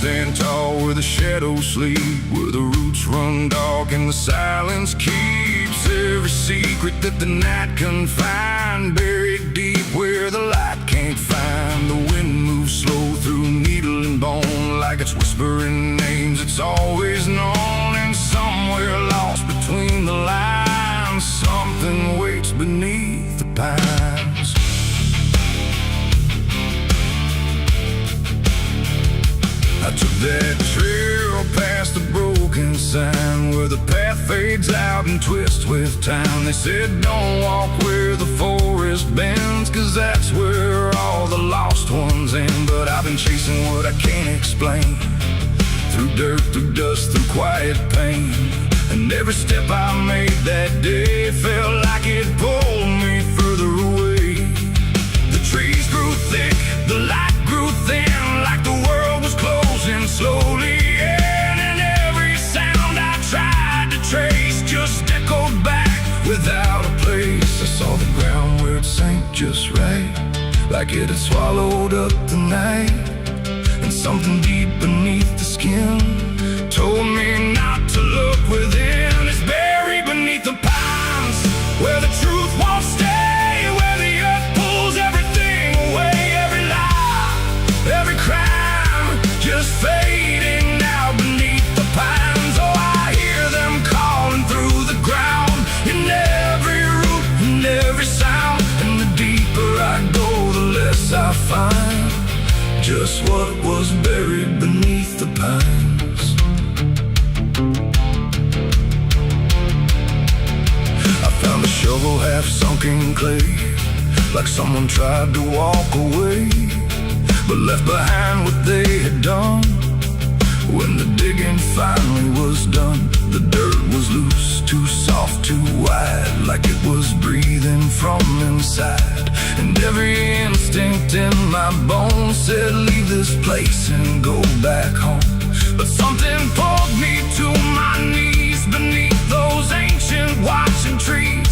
Stand tall where the shadows sleep, where the roots run dark and the silence keeps every secret that the night can find. Buried deep where the light can't find. The wind moves slow through needle and bone, like it's whispering names it's always known. And somewhere lost between the lines, something waits beneath the pines. I took that trail past the broken sign, where the path fades out and twists with time. They said don't walk where the forest bends, 'cause that's where all the lost ones end. But I've been chasing what I can't explain, through dirt, through dust, through quiet pain. And every step I made that day felt like it pulled me further away. The trees grew thick, the light grew thin, like the world was closing slowly in. And every sound I tried to trace just echoed back without a place. I saw the ground where it sank just right, like it had swallowed up the night. And something deep beneath the skin told me not to look within. It's broken clay, like someone tried to walk away, but left behind what they had done. When the digging finally was done, the dirt was loose, too soft, too wide, like it was breathing from inside. And every instinct in my bones said, leave this place and go back home. But something pulled me to my knees beneath those ancient watching trees.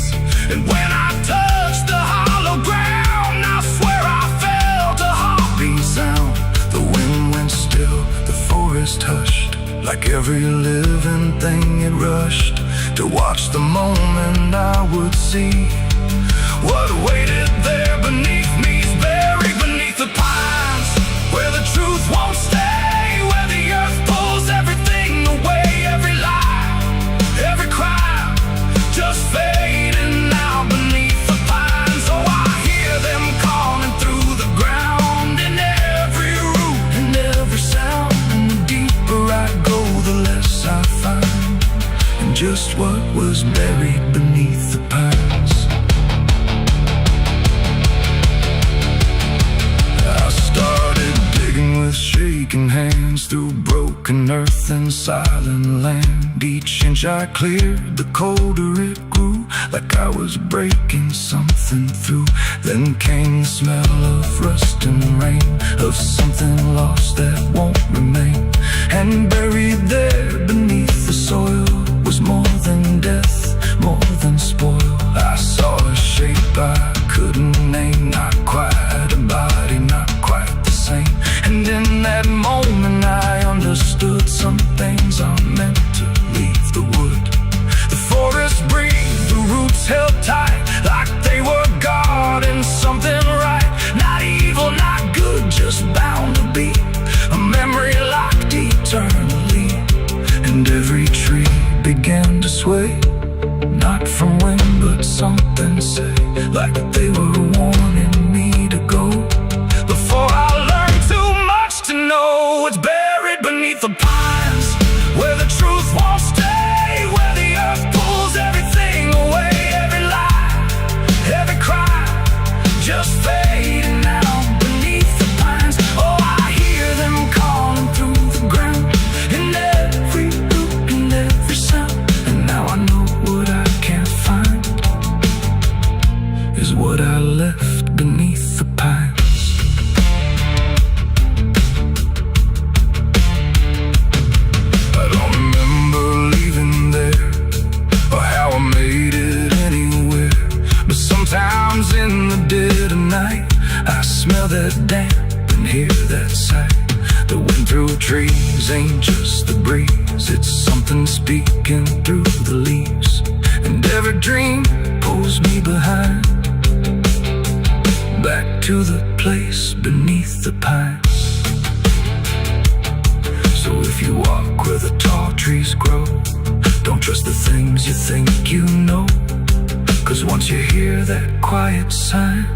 And when I touched the hollow ground, I swear I felt a heartbeat sound. The wind went still, the forest hushed, like every living thing it rushed to watch the moment I would see what waited there beneath me's buried beneath the pines, where the truth won't stay, where the earth pulls everything away, every lie, every crime just fading now beneath the pines. Oh, I hear them calling through the ground, in every root and every sound. And the deeper I go, the less I find, and just what was buried beneath the pines. Shaking hands through broken earth and silent land. Each inch I cleared, the colder it grew, like I was breaking something through. Then came the smell of rust and rain, of something lost that won't remain. And buried there beneath the soil was more than death, more than spoil. I saw a shape I couldn't name, not quite a body, not quite the same. And in that moment I understood some things are meant to leave the wood. The forest breathed, the roots held tight, like they were guarding something right. Not evil, not good, just bound to be a memory locked eternally. And every tree began to sway, not from wind but something say, like they were warning me to go. Before I learned too much to know, it's buried beneath the pines, where the truth won't stay, where the earth pulls everything away, every lie, every crime just fading out beneath the pines. Oh, I hear them calling through the ground, in every root and every sound. And now I know what I can't find is what I left beneath the pines. Sometimes in the dead of night, I smell that damp and hear that sight. The wind through trees ain't just the breeze, it's something speaking through the leaves. And every dream pulls me behind, back to the place beneath the pines. So if you walk where the tall trees grow, don't trust the things you think you know. 'Cause once you hear that quiet sign,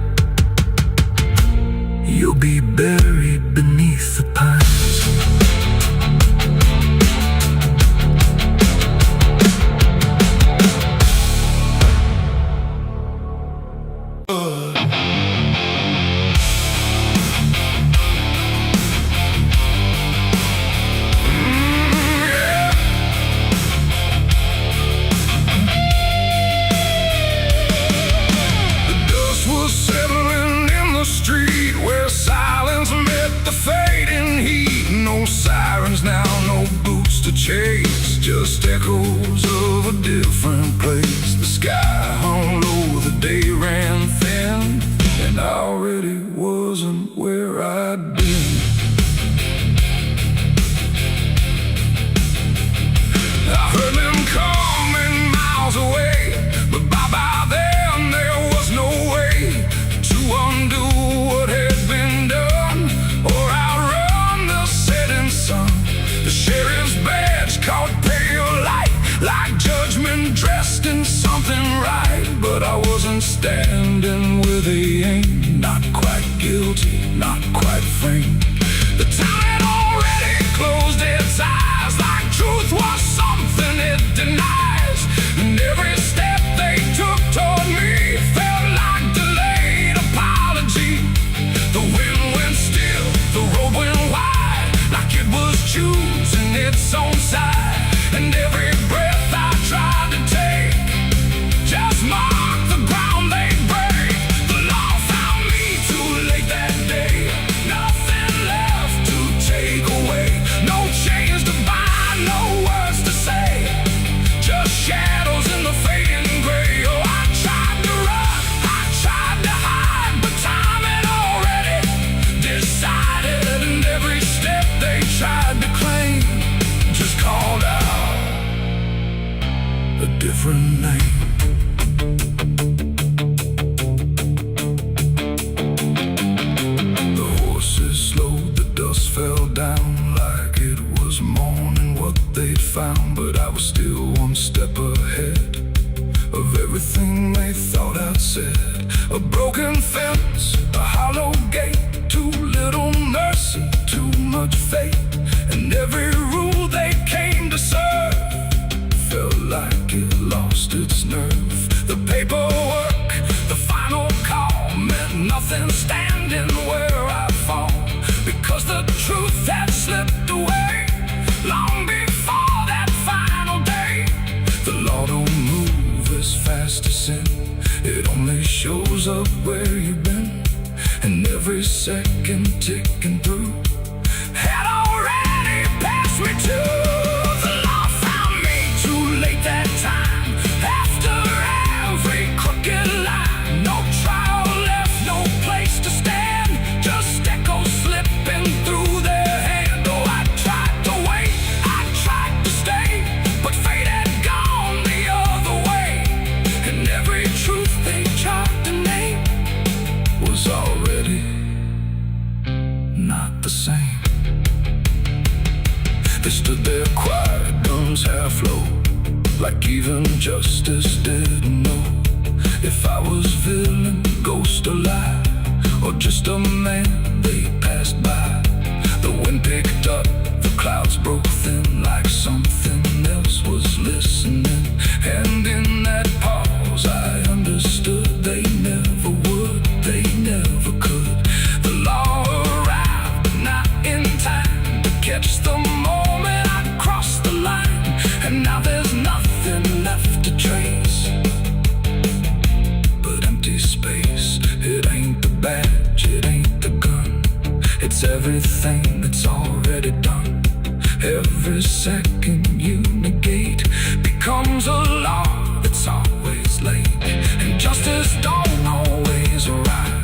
you'll be buried beneath the pines. Now no boots to chase, just echoes of a different place. The sky hung low, the day ran thin, and I already wasn't where I'd been. I heard them coming miles away, but by then there was no way to undo what had been done or outrun the setting sun. The sheriff's badge caught pale light, like judgment dressed in something right. But I wasn't standing where they aimed, not quite guilty, not quite framed. The town had already closed its eyes, like truth was something it denies. And every step they took toward me felt different name. The horses slowed, the dust fell down like it was morning what they'd found. But I was still one step ahead of everything they thought I'd said. A broken fence, a hollow gate, too little mercy, too much fate. And every rule they came to serve felt like it lost its nerve. The paperwork, the final call meant nothing standing where I fall, because the truth had slipped away long before that final day. The law don't move as fast as sin, it only shows up where you've been. And every second ticking through had already passed me too. The law found me too late that time, after every crooked line. No trial left, no place to stand, just echoes slipping through their hand. Oh, I tried to wait, I tried to stay, but fate had gone the other way. And every truth they tried to name was already not the same. They stood there quiet, guns half low, like even justice didn't know if I was villain, ghost or lie, or just a man they passed by. The wind picked up, the clouds broke thin, like something else was listening. And in that pause I understood they never would, they never could. The law arrived, but not in time to catch the moment I crossed the line. And now there's nothing left to trace but empty space. It ain't the badge, it ain't the gun, it's everything that's already done. Every second you negate becomes a law that's always late. And justice don't always arrive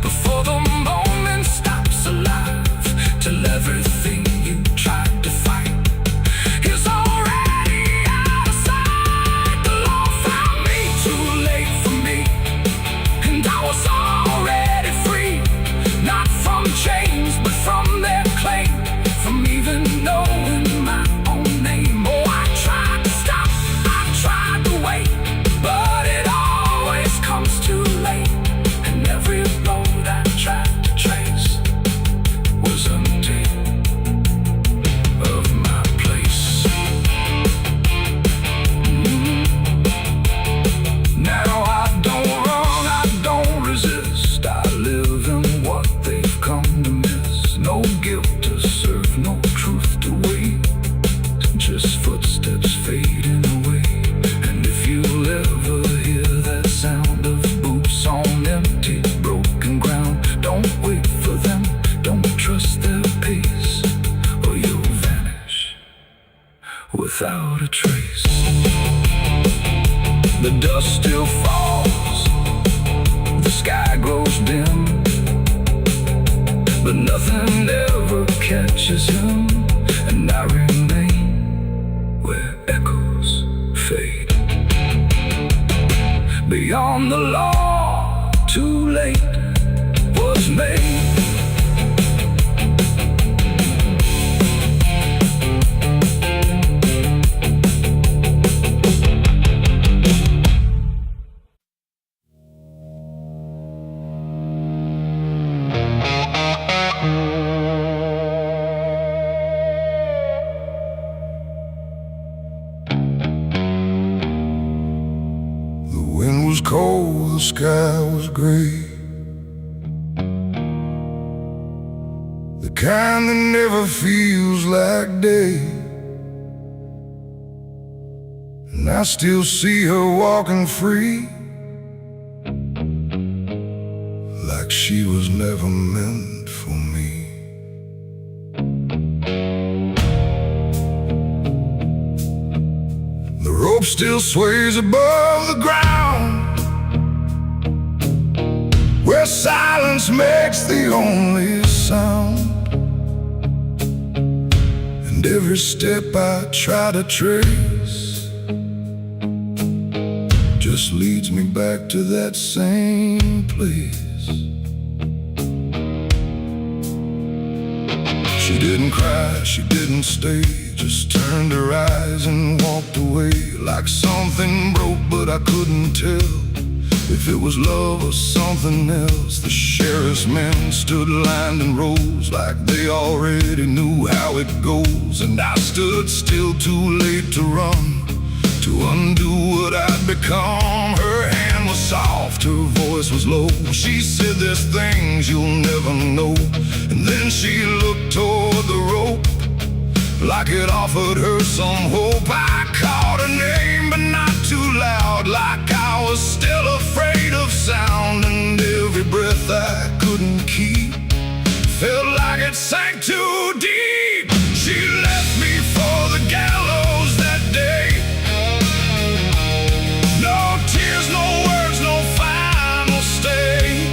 before the moment stops alive, till everything you tried to fight is already out of sight. The law found me too late for me, and I was already free, not from chains but from their claim, from even knowing my own name. Oh, I tried to stop, I tried to wait, but it always comes too late. And every road I tried to trace was empty of my place. Now I don't run, I don't resist, I live in what they've come to miss. No guilt to serve, no truth to wait, just footsteps fading away. And if you'll ever hear that sound of boots on empty, broken ground, don't wait for them, don't trust their pace, or you'll vanish without a trace. The dust still falls, the sky grows dim, but nothing ever catches him. And I remain where echoes fade. Beyond the law, too late was made. Cold, the sky was gray, the kind that never feels like day. And I still see her walking free, like she was never meant for me. The rope still sways above the ground, where silence makes the only sound. And every step I try to trace just leads me back to that same place. She didn't cry, she didn't stay, just turned her eyes and walked away. Like something broke, but I couldn't tell if it was love or something else. The sheriff's men stood lined in rows, like they already knew how it goes. And I stood still, too late to run, to undo what I'd become. Her hand was soft, her voice was low. She said, "There's things you'll never know." And then she looked toward the rope, like it offered her some hope. I called her name, but not too loud, like I was still afraid of sound. And every breath I couldn't keep felt like it sank too deep. She left me for the gallows that day. No tears, no words, no final stay,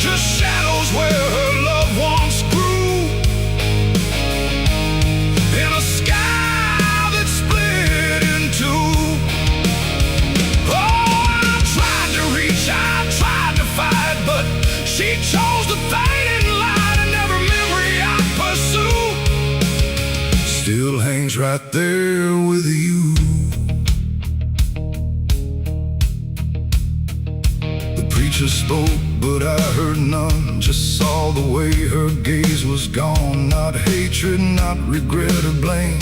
just shadows where her loved ones grew, in a sky that split in two. Oh, I tried to reach, I tried to fight, but she chose the fading light, and every memory I pursue still hangs right there with you. The preacher spoke, but I heard none, just saw the way her gaze was gone. Not hatred, not regret or blame,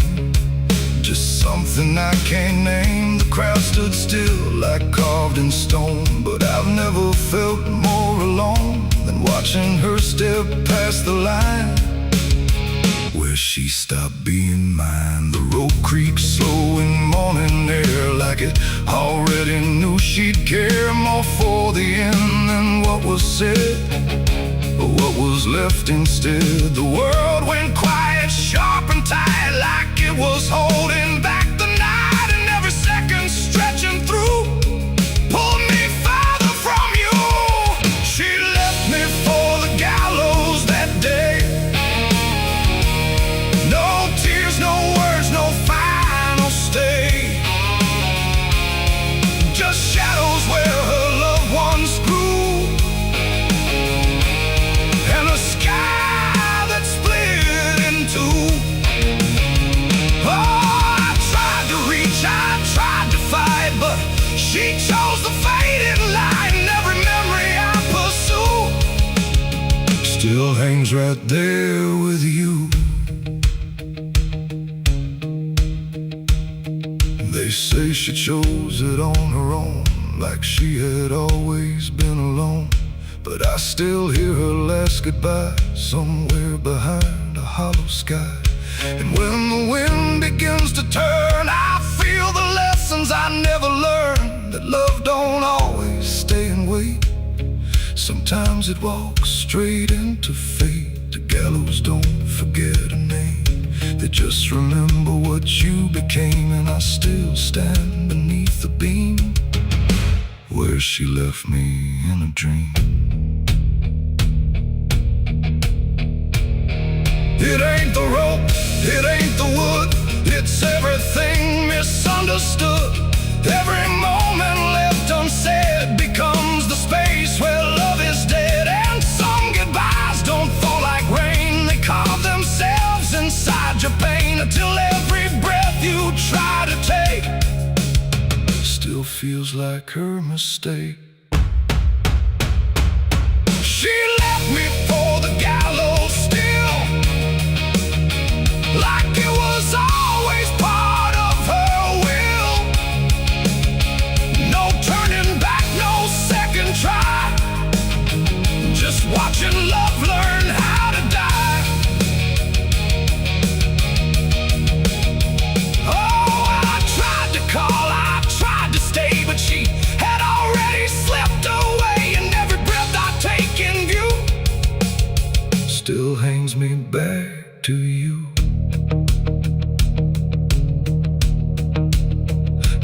just something I can't name. The crowd stood still, like carved in stone, but I've never felt more alone than watching her step past the line where she stopped being mine. The road creaked slow in morning air, like it already knew she'd care more for the end than what was said, but what was left instead. The world went quiet, sharp and tight, like it was holding back the night, and every second stretching through pulled me farther from you. She left me for the gallows that day. No tears, no words, no final stay, just shadows where her loved ones grew, and a sky that split in two. Oh, I tried to reach, I tried to fight, but she chose the fading light, and every memory I pursue still hangs right there with you. They say she chose it on her own, like she had always been alone, but I still hear her last goodbye somewhere behind a hollow sky. And when the wind begins to turn, I feel the lessons I never learned, that love don't always stay and wait. Sometimes it walks straight into fate. The gallows don't forget a name, they just remember what you became. And I still stand beneath the beam where she left me in a dream. It ain't the rope, it ain't the wood, it's everything misunderstood. Every moment left unsaid becomes the space where love is dead. And some goodbyes don't fall like rain, they carve themselves inside your pain, until every breath you try to take still feels like her mistake. She left me for the gallows still, like it was always part of her will. No turning back, no second try, just watching love learn how to die. Oh, I tried to call, I tried to stay, but she had already slipped away, and every breath I take in view still hangs me back to you.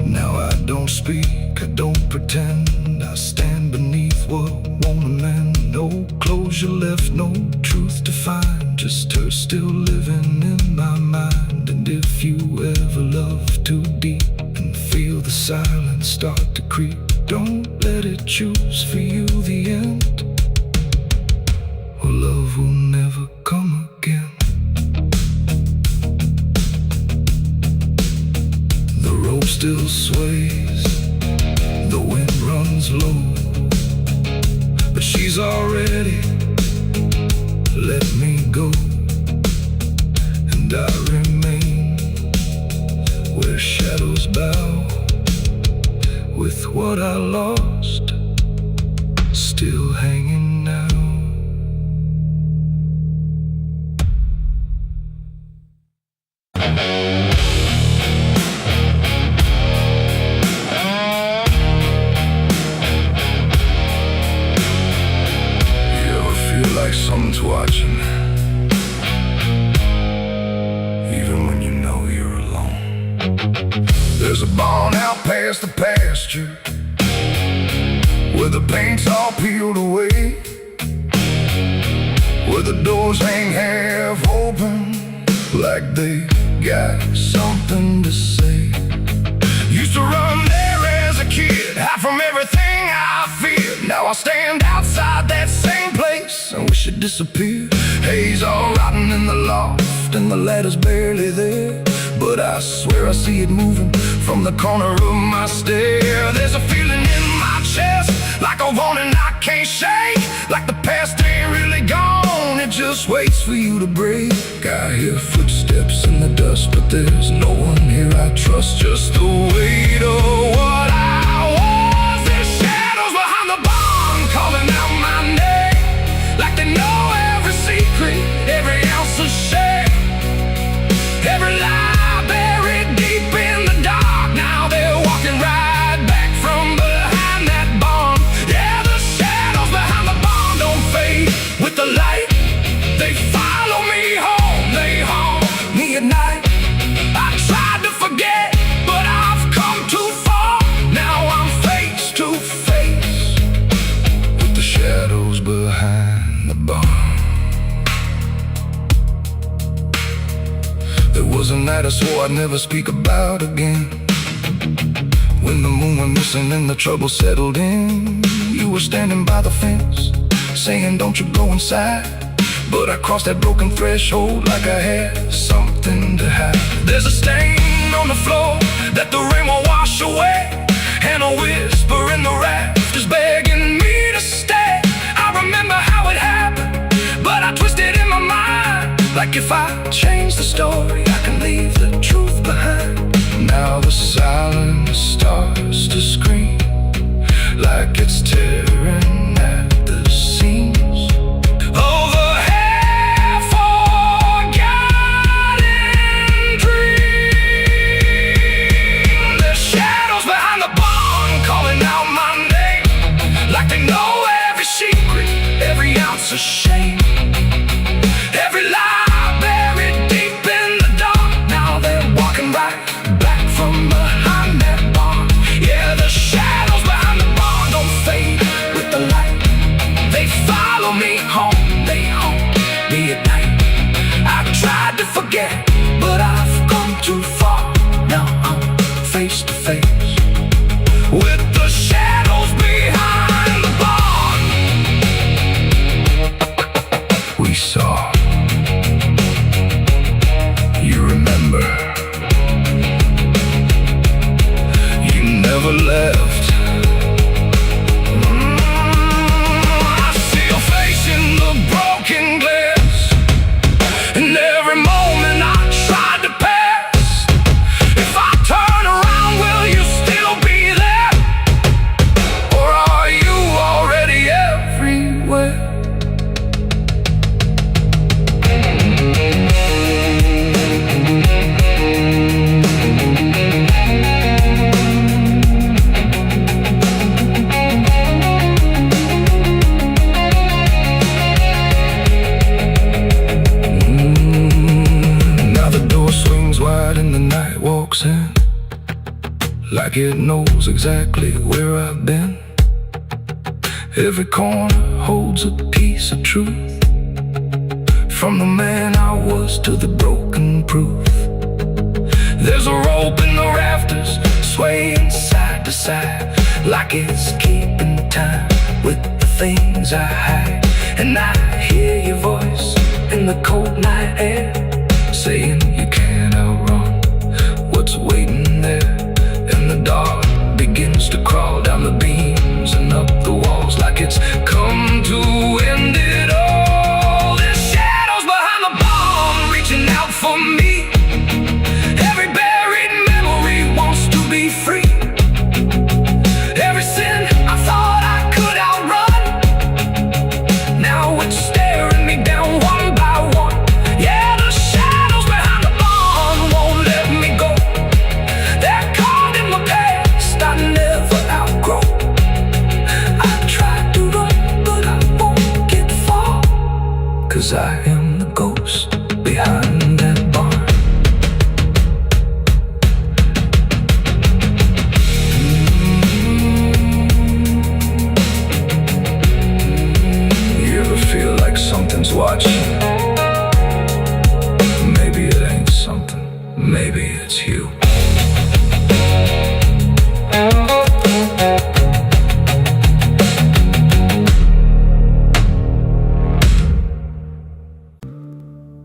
Now I don't speak, I don't pretend, I stand beneath what won't amend. No closure left, no truth to find, just her still living in my mind. And if you ever love too deep and feel the silence start to creep, don't let it choose for you the end, or love will never come again. The rope still sways, the wind runs low, but she's already let me go, and I remain where shadows bow, with what I lost still hanging now. Like someone's watching, even when you know you're alone. There's a barn out past the pasture, where the paint's all peeled away, where the doors hang half open, like they got something to say. Used to run there as a kid, hide from everything I feared. Now I stand outside that same place and wish it disappeared. Haze all rotten in the loft, and the ladder's barely there, but I swear I see it moving from the corner of my stair. There's a feeling in my chest, like a warning I can't shake, like the past ain't really gone, it just waits for you to break. I hear footsteps in the dust, but there's no one here I trust. Just the weight of what I was. There's shadows behind the barn calling out my name, like they know every secret, every ounce of shame, every lie buried deep in the dark. Now they're walking right back from behind that barn. Yeah, the shadows behind the barn don't fade with the light. They follow me home, they haunt me at night. I tried to forget, but I've come too far. Now I'm face to face with the shadows behind the barn. There was a night I swore I'd never speak about again, when the moon went missing and the trouble settled in. You were standing by the fence, saying don't you go inside, but I crossed that broken threshold like I had something to hide. There's a stain on the floor that the rain won't wash away, and a whisper in the rafters begging me to stay. I remember how it happened, but I twisted in my mind, like if I change the story, I can leave the truth behind. Now the silence starts to scream, like it's tearing at the seams. Over half-forgotten dreams. There's shadows behind the barn calling out my name, like they know every secret, every ounce of shame, every lie buried deep in the dark. Now they're walking right back from behind that barn. Yeah, the shadows behind the barn don't fade with the light. They follow me home, they haunt me at night. I tried to forget, but I've come too far. Now I'm face to face with the shadows behind the barn. We saw, you remember, you never left. I see your face in the broken glass, and every moment I tried to pass. If I turn around, will you still be there, or are you already everywhere? Now the door swings wide and the night walks in, like it knows exactly where I've been. Every corner holds a piece of truth, from the man I was to the broken proof. There's a rope in the rafters, swaying side to side, like it's keeping time with the things I hide. And I hear your voice in the cold night air, saying you can't outrun what's waiting there. And the dark begins to crawl down the beams and up the walls, like it's come to end it all. There's shadows behind the bomb, reaching out for me. Every buried memory wants to be free. Every sin I thought I could outrun, now it's staring me down one by one. Yeah, the shadows behind the bomb won't let me go. They're caught in my past I never outgrow. I tried to run, but I won't get far, 'cause I am the ghost behind that barn. You ever feel like something's watching? Maybe it ain't something, maybe it's you.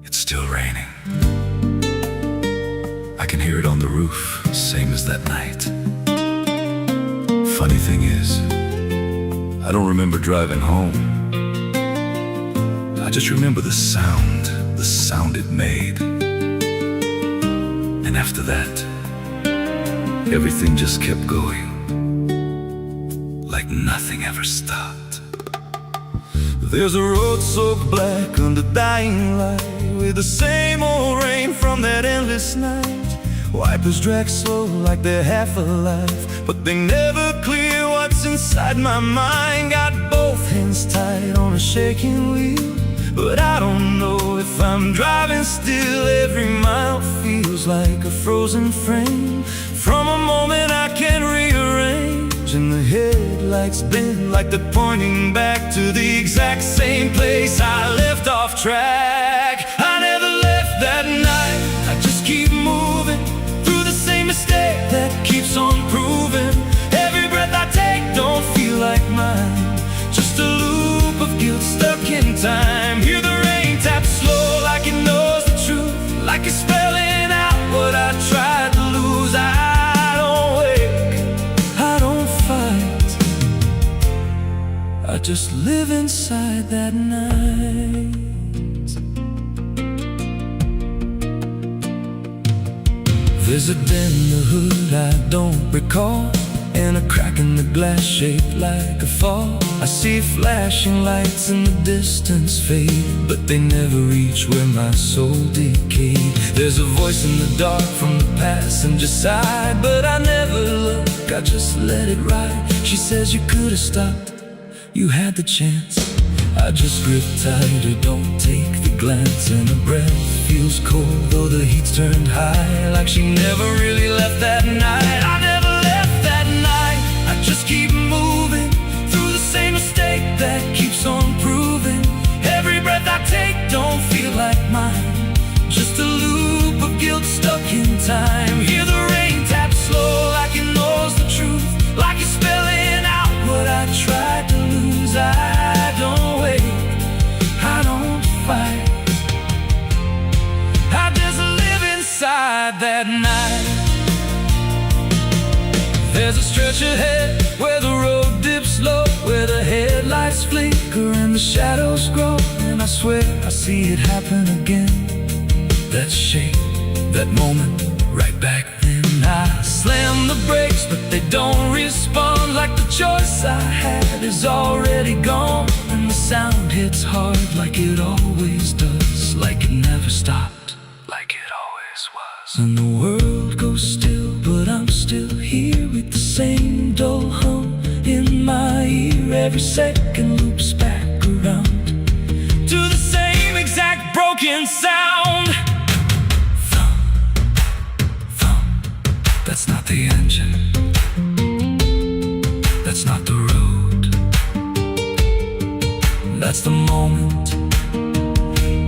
It's still raining. I can hear it on the roof, same as that night. Funny thing is, I don't remember driving home. I just remember the sound it made. And after that, everything just kept going, like nothing ever stopped. There's a road so black under dying light, with the same old rain from that endless night. Wipers drag slow like they're half alive, but they never clear what's inside my mind. Got both hands tied on a shaking wheel, but I don't know if I'm driving still. Every mile feels like a frozen frame from a moment I can't rearrange. And the headlights bend like they're pointing back to the exact same place I left off track. I never left that night, I just keep moving through the same mistake that keeps on proving. Every breath I take don't feel like mine, just a loop of guilt stuck in time. Hear the rain tap slow like it knows the truth, like it's spelling out what I tried to lose. I don't wake, I don't fight, I just live inside that night. There's a dent in the hood I don't recall, and a crack in the glass shaped like a fall. I see flashing lights in the distance fade, but they never reach where my soul decayed. There's a voice in the dark from the passenger side, but I never look, I just let it ride. She says you could have stopped, you had the chance. I just grip tighter, don't take the glance. And her breath feels cold, though the heat's turned high, like she never really left that night. I never left that night, I just keep moving through the same mistake that keeps on proving. Every breath I take don't feel like mine, just a loop of guilt stuck in time. Hear the rain tap slow like it knows the truth, like it's spelling out what I tried to lose. I don't wait, I don't fight, I just live inside that night. There's a stretch ahead where the road dips low, where the headlights flicker and the shadows grow. And I swear I see it happen again, that shape, that moment, right back then. I slam the brakes, but they don't respond, like the choice I had is already gone. And the sound hits hard like it always does, like it never stopped, like it always was. And the world goes still, but I'm still here with the same dull hum in my ear. Every second loops back around to the same exact broken sound. Thump, thump, that's not the engine, that's not the road, that's the moment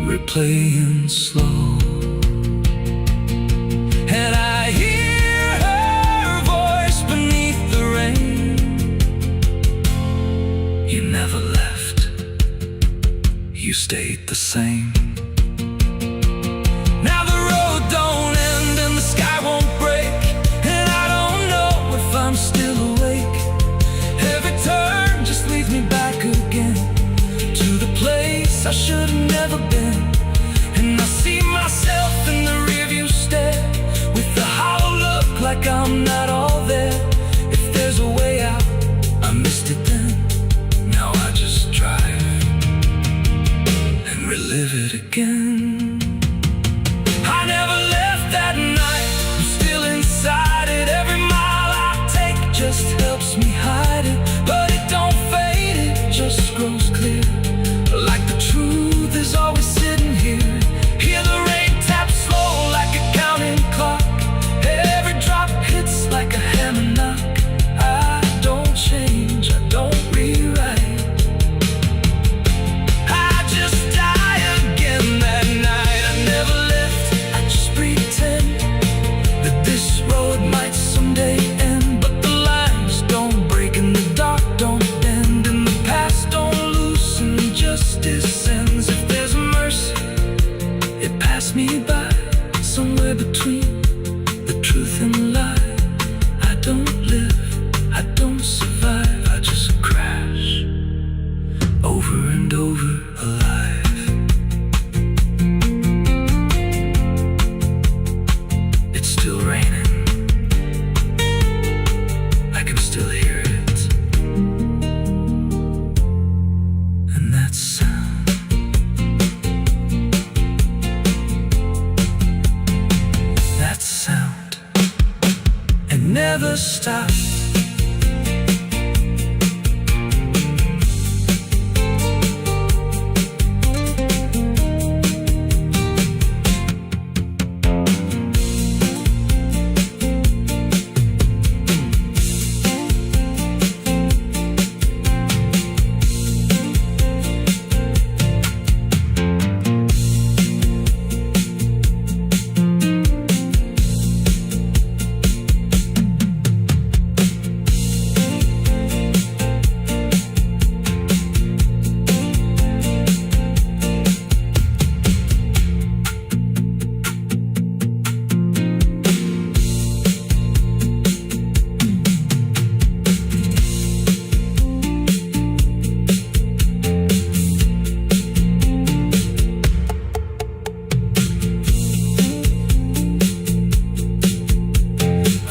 replaying slow. And I hear her voice stayed the same. Now the road don't end and the sky won't break, and I don't know if I'm still awake. Every turn just leads me back again to the place I should have never been. And I see myself in the rearview stare, with the hollow look like I'm not all there. If there's a way out, I missed it then. Now I just drive and relive it again. I never left that night, I'm still inside it. Every mile I take just helps me hide it, but it don't fade, it just grows clear. Like the truth is always sitting here. Hear the rain tap slow like a counting clock. Every drop hits like a hammer knock. I don't change, I don't rewrite. I just die again that night. I never left, I just pretend that this road might someday end. But the lines don't break and the dark don't bend, and the past don't loosen, justice ends. If there's mercy, it passed me by, somewhere between the truth and the lie. I don't live, I don't survive, I just crash over and over alive. It's still raining, I can still hear it, and that sound, that sound, it never stops.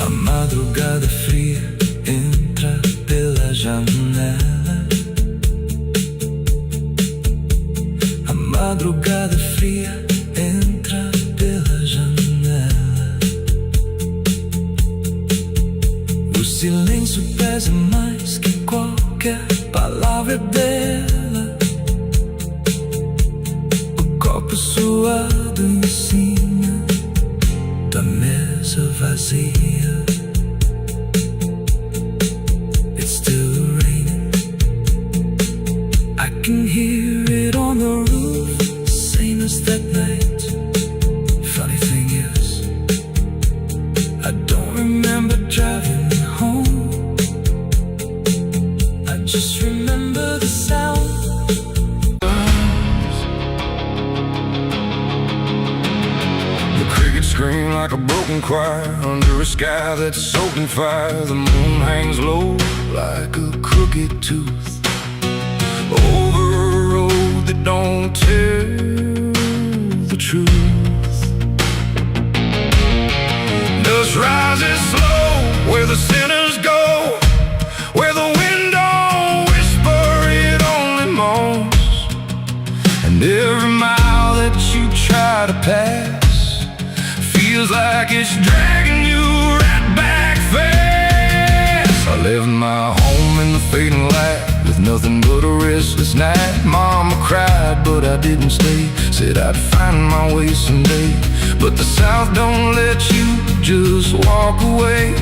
A madrugada fria entra pela janela. A madrugada fria entra pela janela. O silêncio pesa mais que qualquer palavra dela. O copo suado em cima da mesa vazia. It's still raining, I can hear it on the roof, same as that night. Funny thing is, I don't remember driving home. I just remember the sound. The crickets scream like a broken choir under a sky that's soaked in fire. The moon hangs low like a crooked tooth over a road that don't tell the truth. Dust rises slow where the sinners go, where the wind don't whisper, it only moans. And every mile that you try to pass feels like it's dragging you right back fast. I left my home in the fading light with nothing but a restless night. Mama cried, but I didn't stay. Said I'd find my way someday. But the South don't let you just walk away.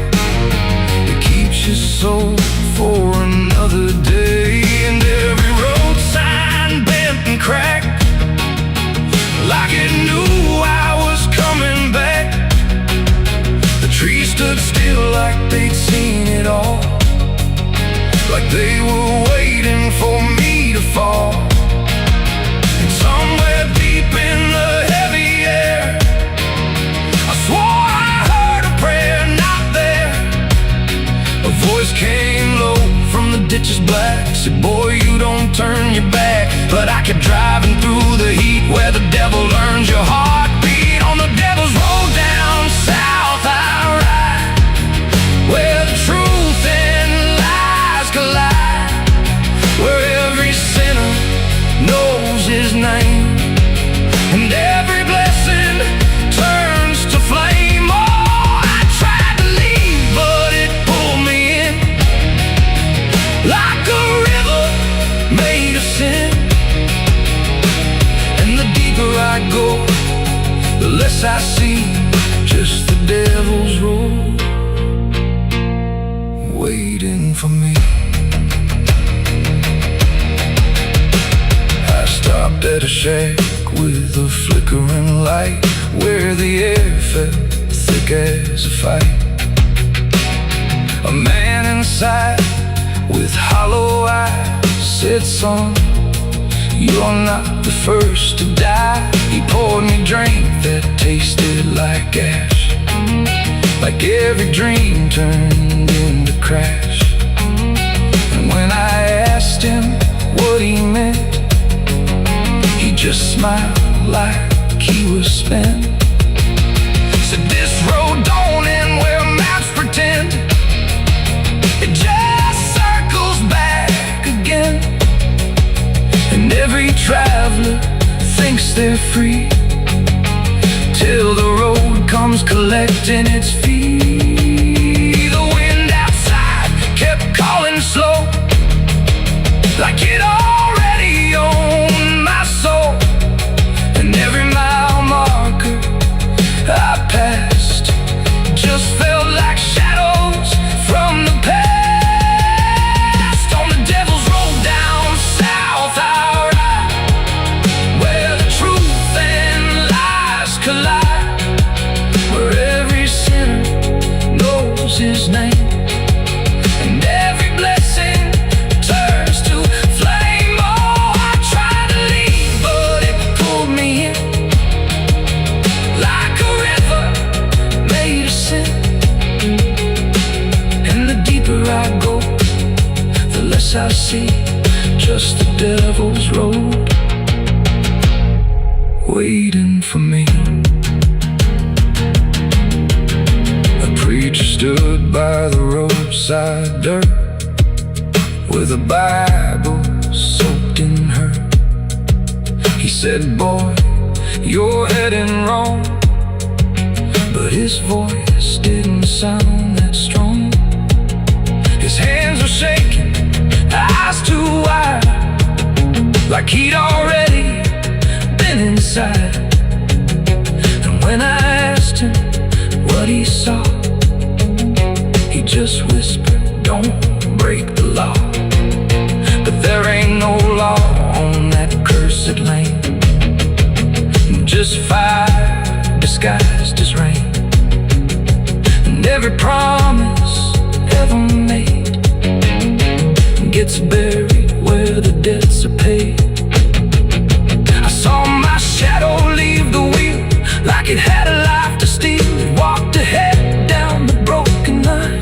It keeps your soul for another day. And every road sign bent and cracked, like it knew I was coming back. The trees stood still like they'd seen it all, like they were waiting for me to fall. And some in the heavy air. I swore I heard a prayer, not there. A voice came low from the ditches black, said, boy, you don't turn your back. But I kept driving through the heat where the devil learns your heartbeat. On the devil's road down south I ride, where the truth and lies collide, where every sinner knows his name, and every blessing turns to flame. Oh, I tried to leave, but it pulled me in, like a river made of sin. And the deeper I go, the less I see, just the devil's road waiting for me. I stopped at a shack with a flickering light, where the air felt thick as a fight. A man inside with hollow eyes said, son, you're not the first to die. He poured me a drink that tasted like ash, like every dream turned into crash. And when I asked him what he meant, he just smiled like he was spent. Said, this road don't end where maps pretend, it just circles back again. And every traveler thinks they're free, till the road comes collecting its fee. The wind outside kept calling slow, like it already owned my soul. And every mile marker I passed just felt like shadows from the past. On the devil's road down south I ride, where the truth and lies collide, where every sinner knows his name, and every blessing turns to flame. Oh, I tried to leave, but it pulled me in, like a river made of sin. And the deeper I go, the less I see, just the devil's road waiting for me. A preacher stood by the roadside dirt, with a Bible soaked in her. He said, boy, you're heading wrong. But his voice didn't sound that strong. His hands were shaking, eyes too wide, like he'd already been inside. And when I asked him what he saw, he just whispered, don't break the law. But there ain't no law on that cursed land, just fire disguised as rain. And every promise ever made gets buried where the debts are paid. I saw my shadow leave the wheel, like it had a life to steal. It walked ahead down the broken line,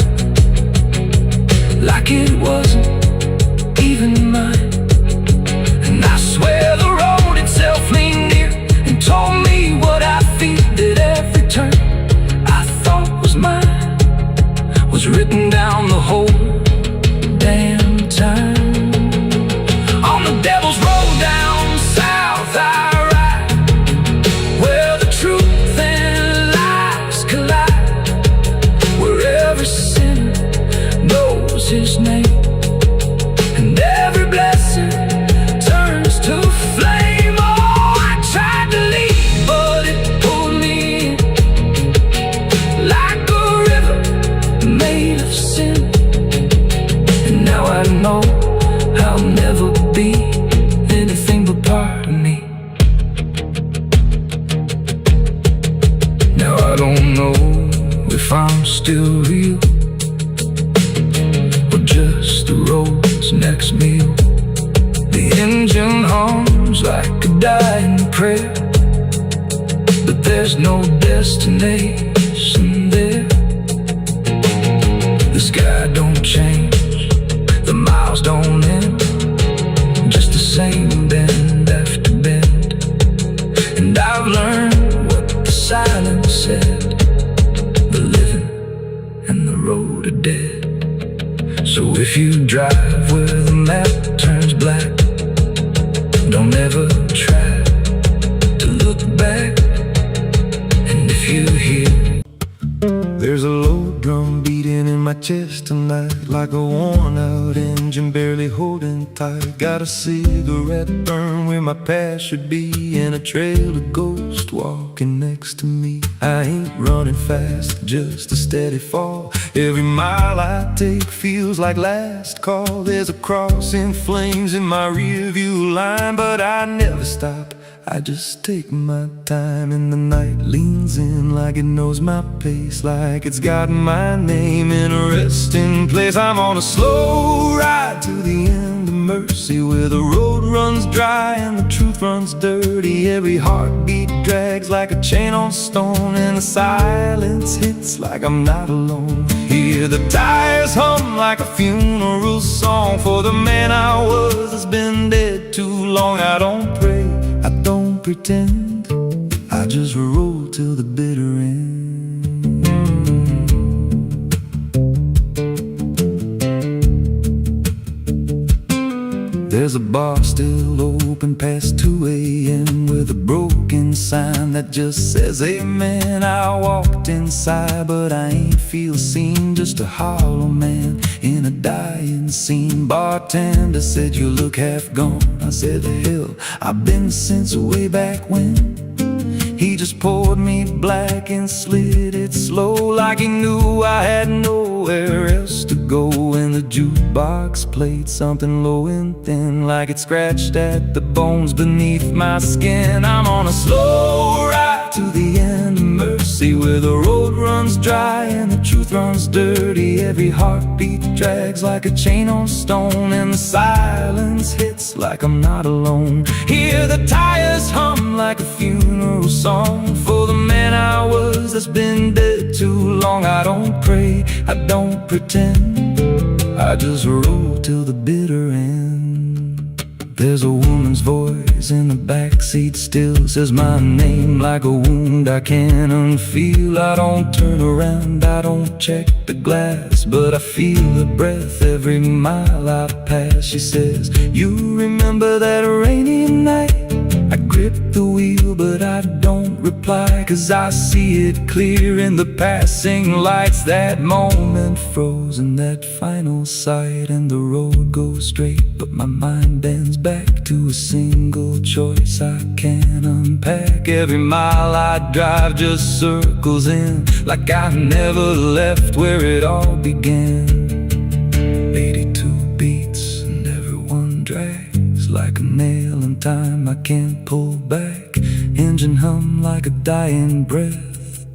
like it wasn't even mine. And I swear the road itself leaned near and told me what I feel, that every turn I thought was mine was written down the whole damn time. On the devil's road down south I ride, where the truth and lies collide, where every sinner knows his name, and every blessing turns to flame. Oh, I tried to leave, but it pulled me in, like a river made of sin. And now I know I'll never be anything but part of me. Now I don't know if I'm still real, or just the road's next meal. The engine hums like a dying prayer, but there's no destination there. The sky don't change, the miles don't end, just the same bend after bend. And I've learned what the silence said: the living and the road are dead. So if you drive where the map turns black, don't ever try to look back. And if you hear there's a low drum beating in my chest tonight, like a worn out engine barely holding tight. Got a cigarette burn where my past should be, and a trail of ghosts walking next to me. I ain't running fast, just a steady fall. Every mile I take feels like last call. There's a cross in flames in my rearview line, but I never stop, I just take my time. And the night leans in like it knows my pace, like it's got my name in a resting place. I'm on a slow ride to the end of mercy, where the road runs dry and the truth runs dirty. Every heartbeat drags like a chain on stone, and the silence hits like I'm not alone. Hear the tires hum like a funeral song for the man I was that's been dead too long. I don't pray, I don't pretend, I just roll till the bitter end. There's a bar still open past 2 a.m. with a broken sign that just says amen. I walked inside, but I ain't feel seen, just a hollow man in a dying scene. Bartender said, you look half gone. I said, the hell, I've been since way back when. He just poured me black and slid it slow, like he knew I had nowhere else to go. And the jukebox played something low and thin, like it scratched at the bones beneath my skin. I'm on a slow ride to the end of mercy, where the road runs dry and the truth runs dirty. Every heartbeat drags like a chain on stone, and the silence hits like I'm not alone. Hear the tires hum like a funeral song for the man I was that's been dead too long. I don't pray, I don't pretend, I just roll till the bitter end. There's a woman's voice in the backseat, still says my name like a wound I can't unfeel. I don't turn around, I don't check the glass, but I feel her breath every mile I pass. She says, you remember that rainy night? I grip the wheel, but I don't reply, 'cause I see it clear in the passing lights. That moment frozen, that final sight, and the road goes straight, but my mind bends back to a single choice I can't unpack. Every mile I drive just circles in, like I never left where it all began. 82 beats and everyone drags like a nail in time I can't pull back. Engine hum like a dying breath,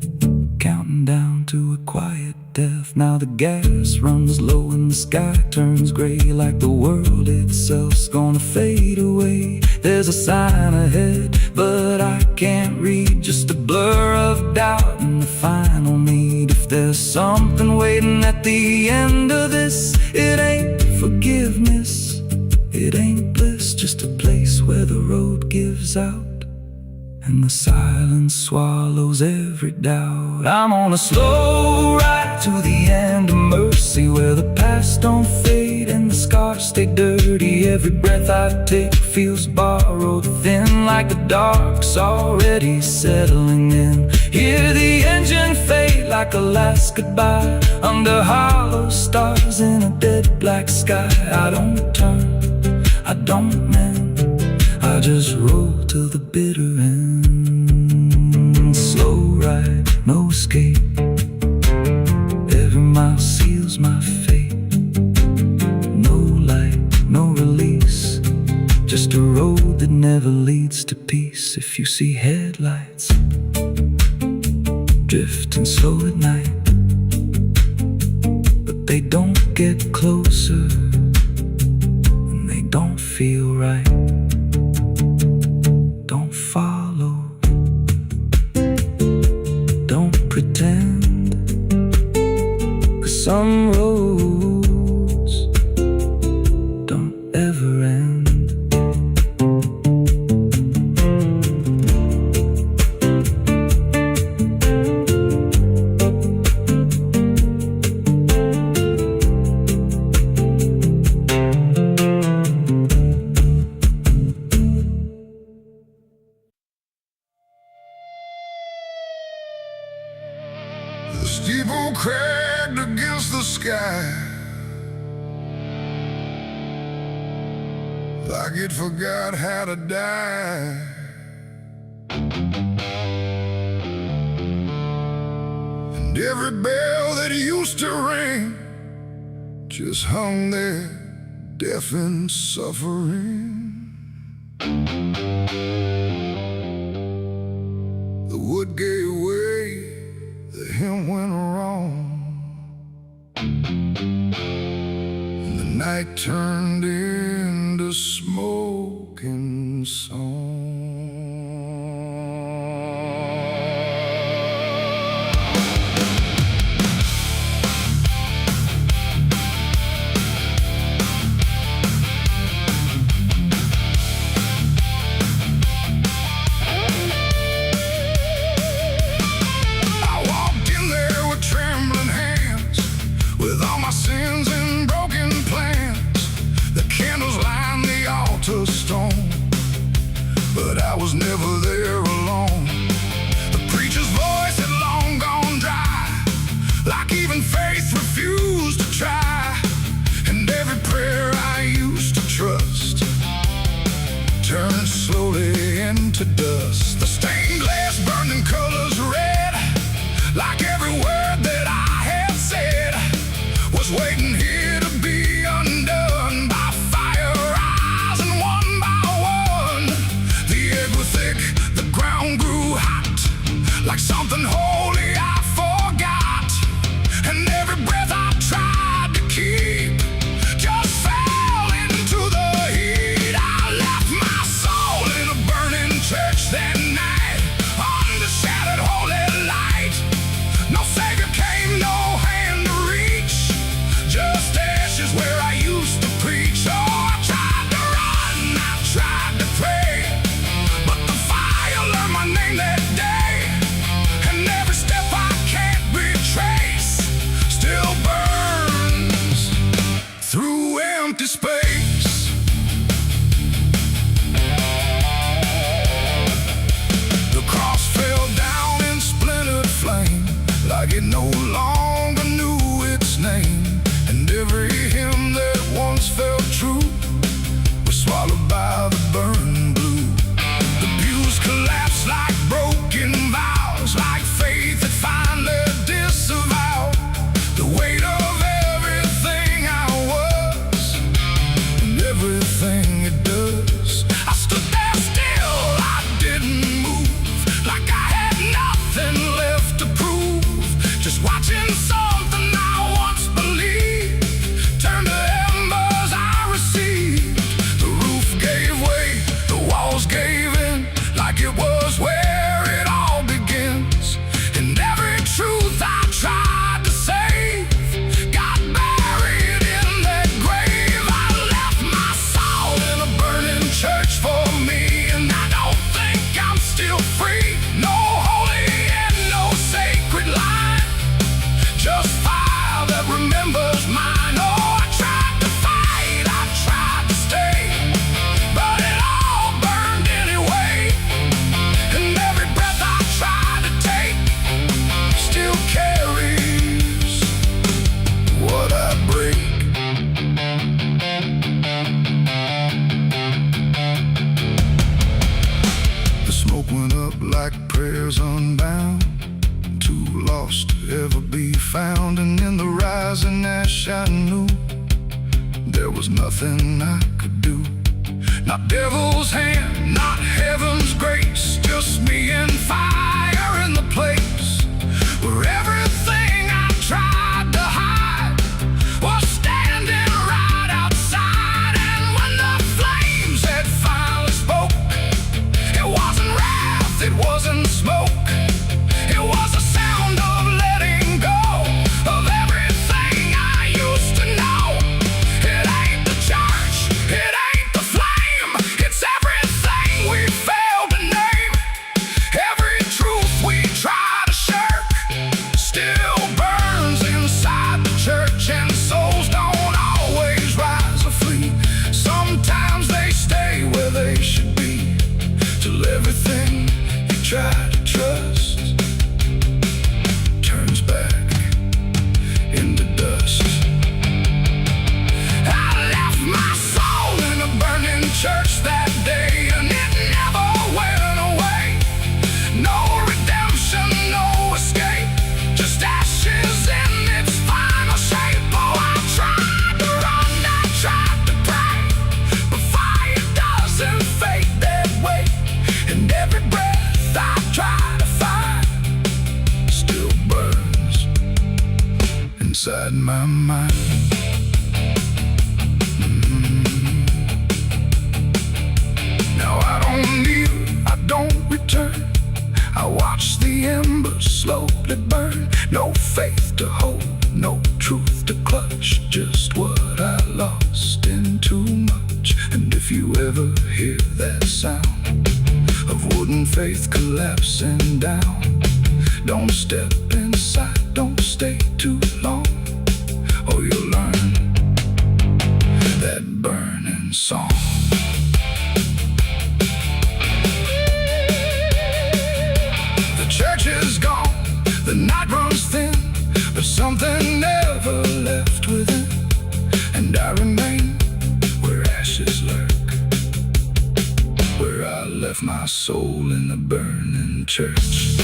counting down to a quiet death. Now the gas runs low and the sky turns gray, like the world itself's gonna fade away. There's a sign ahead, but I can't read, just a blur of doubt and the final need. If there's something waiting at the end of this, it ain't forgiveness, it ain't bliss, just a place where the road gives out and the silence swallows every doubt. I'm on a slow ride to the end of mercy, where the past don't fade and the scars stay dirty. Every breath I take feels borrowed thin, like the dark's already settling in. Hear the engine fade like a last goodbye, under hollow stars in a dead black sky. I don't turn, I don't mend, I just roll till the bitter end. Slow ride, no escape, every mile seals my fate. No light, no release, just a road that never leads to peace. If you see headlights drifting slow at night, but they don't get closer and they don't feel right, don't follow. Some roads don't ever end. The steeple cracked against the sky, like it forgot how to die. And every bell that used to ring just hung there, deaf and suffering. The wood gave way, the hymn went wrong, and the night turned into smoking song. Sins and broken plans, the candles line the altar stone, but I was never there alone. The preacher's voice had long gone dry, like even faith refused to try. And every prayer I used to trust turned slowly into dust. The stained glass burned in colors red, like every word that I had said was waiting here to be undone by fire rising one by one. The air grew thick, the ground grew hot, like something holy I forgot. And every breath I tried to keep just fell into the heat. I left my soul in a burning church that night, under shattered holy light. No savior came, no hand to reach, just ashes where I used to preach. Oh, I tried to run, I tried to pray, but the fire learned my name that day. And every step I can't retrace still burns through empty space. The cross fell down in splintered flame, like it no longer knew its name. And every hymn that once felt true was swallowed by the burning blue. The pews collapsed like broken vows, like faith that finally disavowed the weight of everything I was and everything it does. I stood there still, I didn't move, like I had nothing left to prove, just watching something I once believed turn to embers I received. The roof gave way, the walls gave in, like it was where it all begins. And every truth I tried to save got buried in that grave. I left my soul in a burning church for me, and I don't think I'm still free. No holy and no sacred line, just fire that remembers mine. Oh, I tried to fight, I tried to stay, but it all burned anyway. And every breath I tried to take still carries what I break. The smoke went up like prayers unbound, too lost to ever be found. And in the rising ash I knew there was nothing I could do. Not devil's hand, not heaven's grace, just me and fire in the place where everything I tried to hide was standing right outside. And when the flames had finally spoke, it wasn't wrath, it wasn't smoke, it was a sound of letting go of everything inside my mind. Now I don't kneel, I don't return. I watch the embers slowly burn. No faith to hold, no truth to clutch. Just what I lost in too much. And if you ever hear that sound of wooden faith collapsing down, don't step inside, don't stay too long, or you'll learn that burning song. The church is gone, the night runs thin, but something never left within. And I remain where ashes lurk, where I left my soul in the burning church.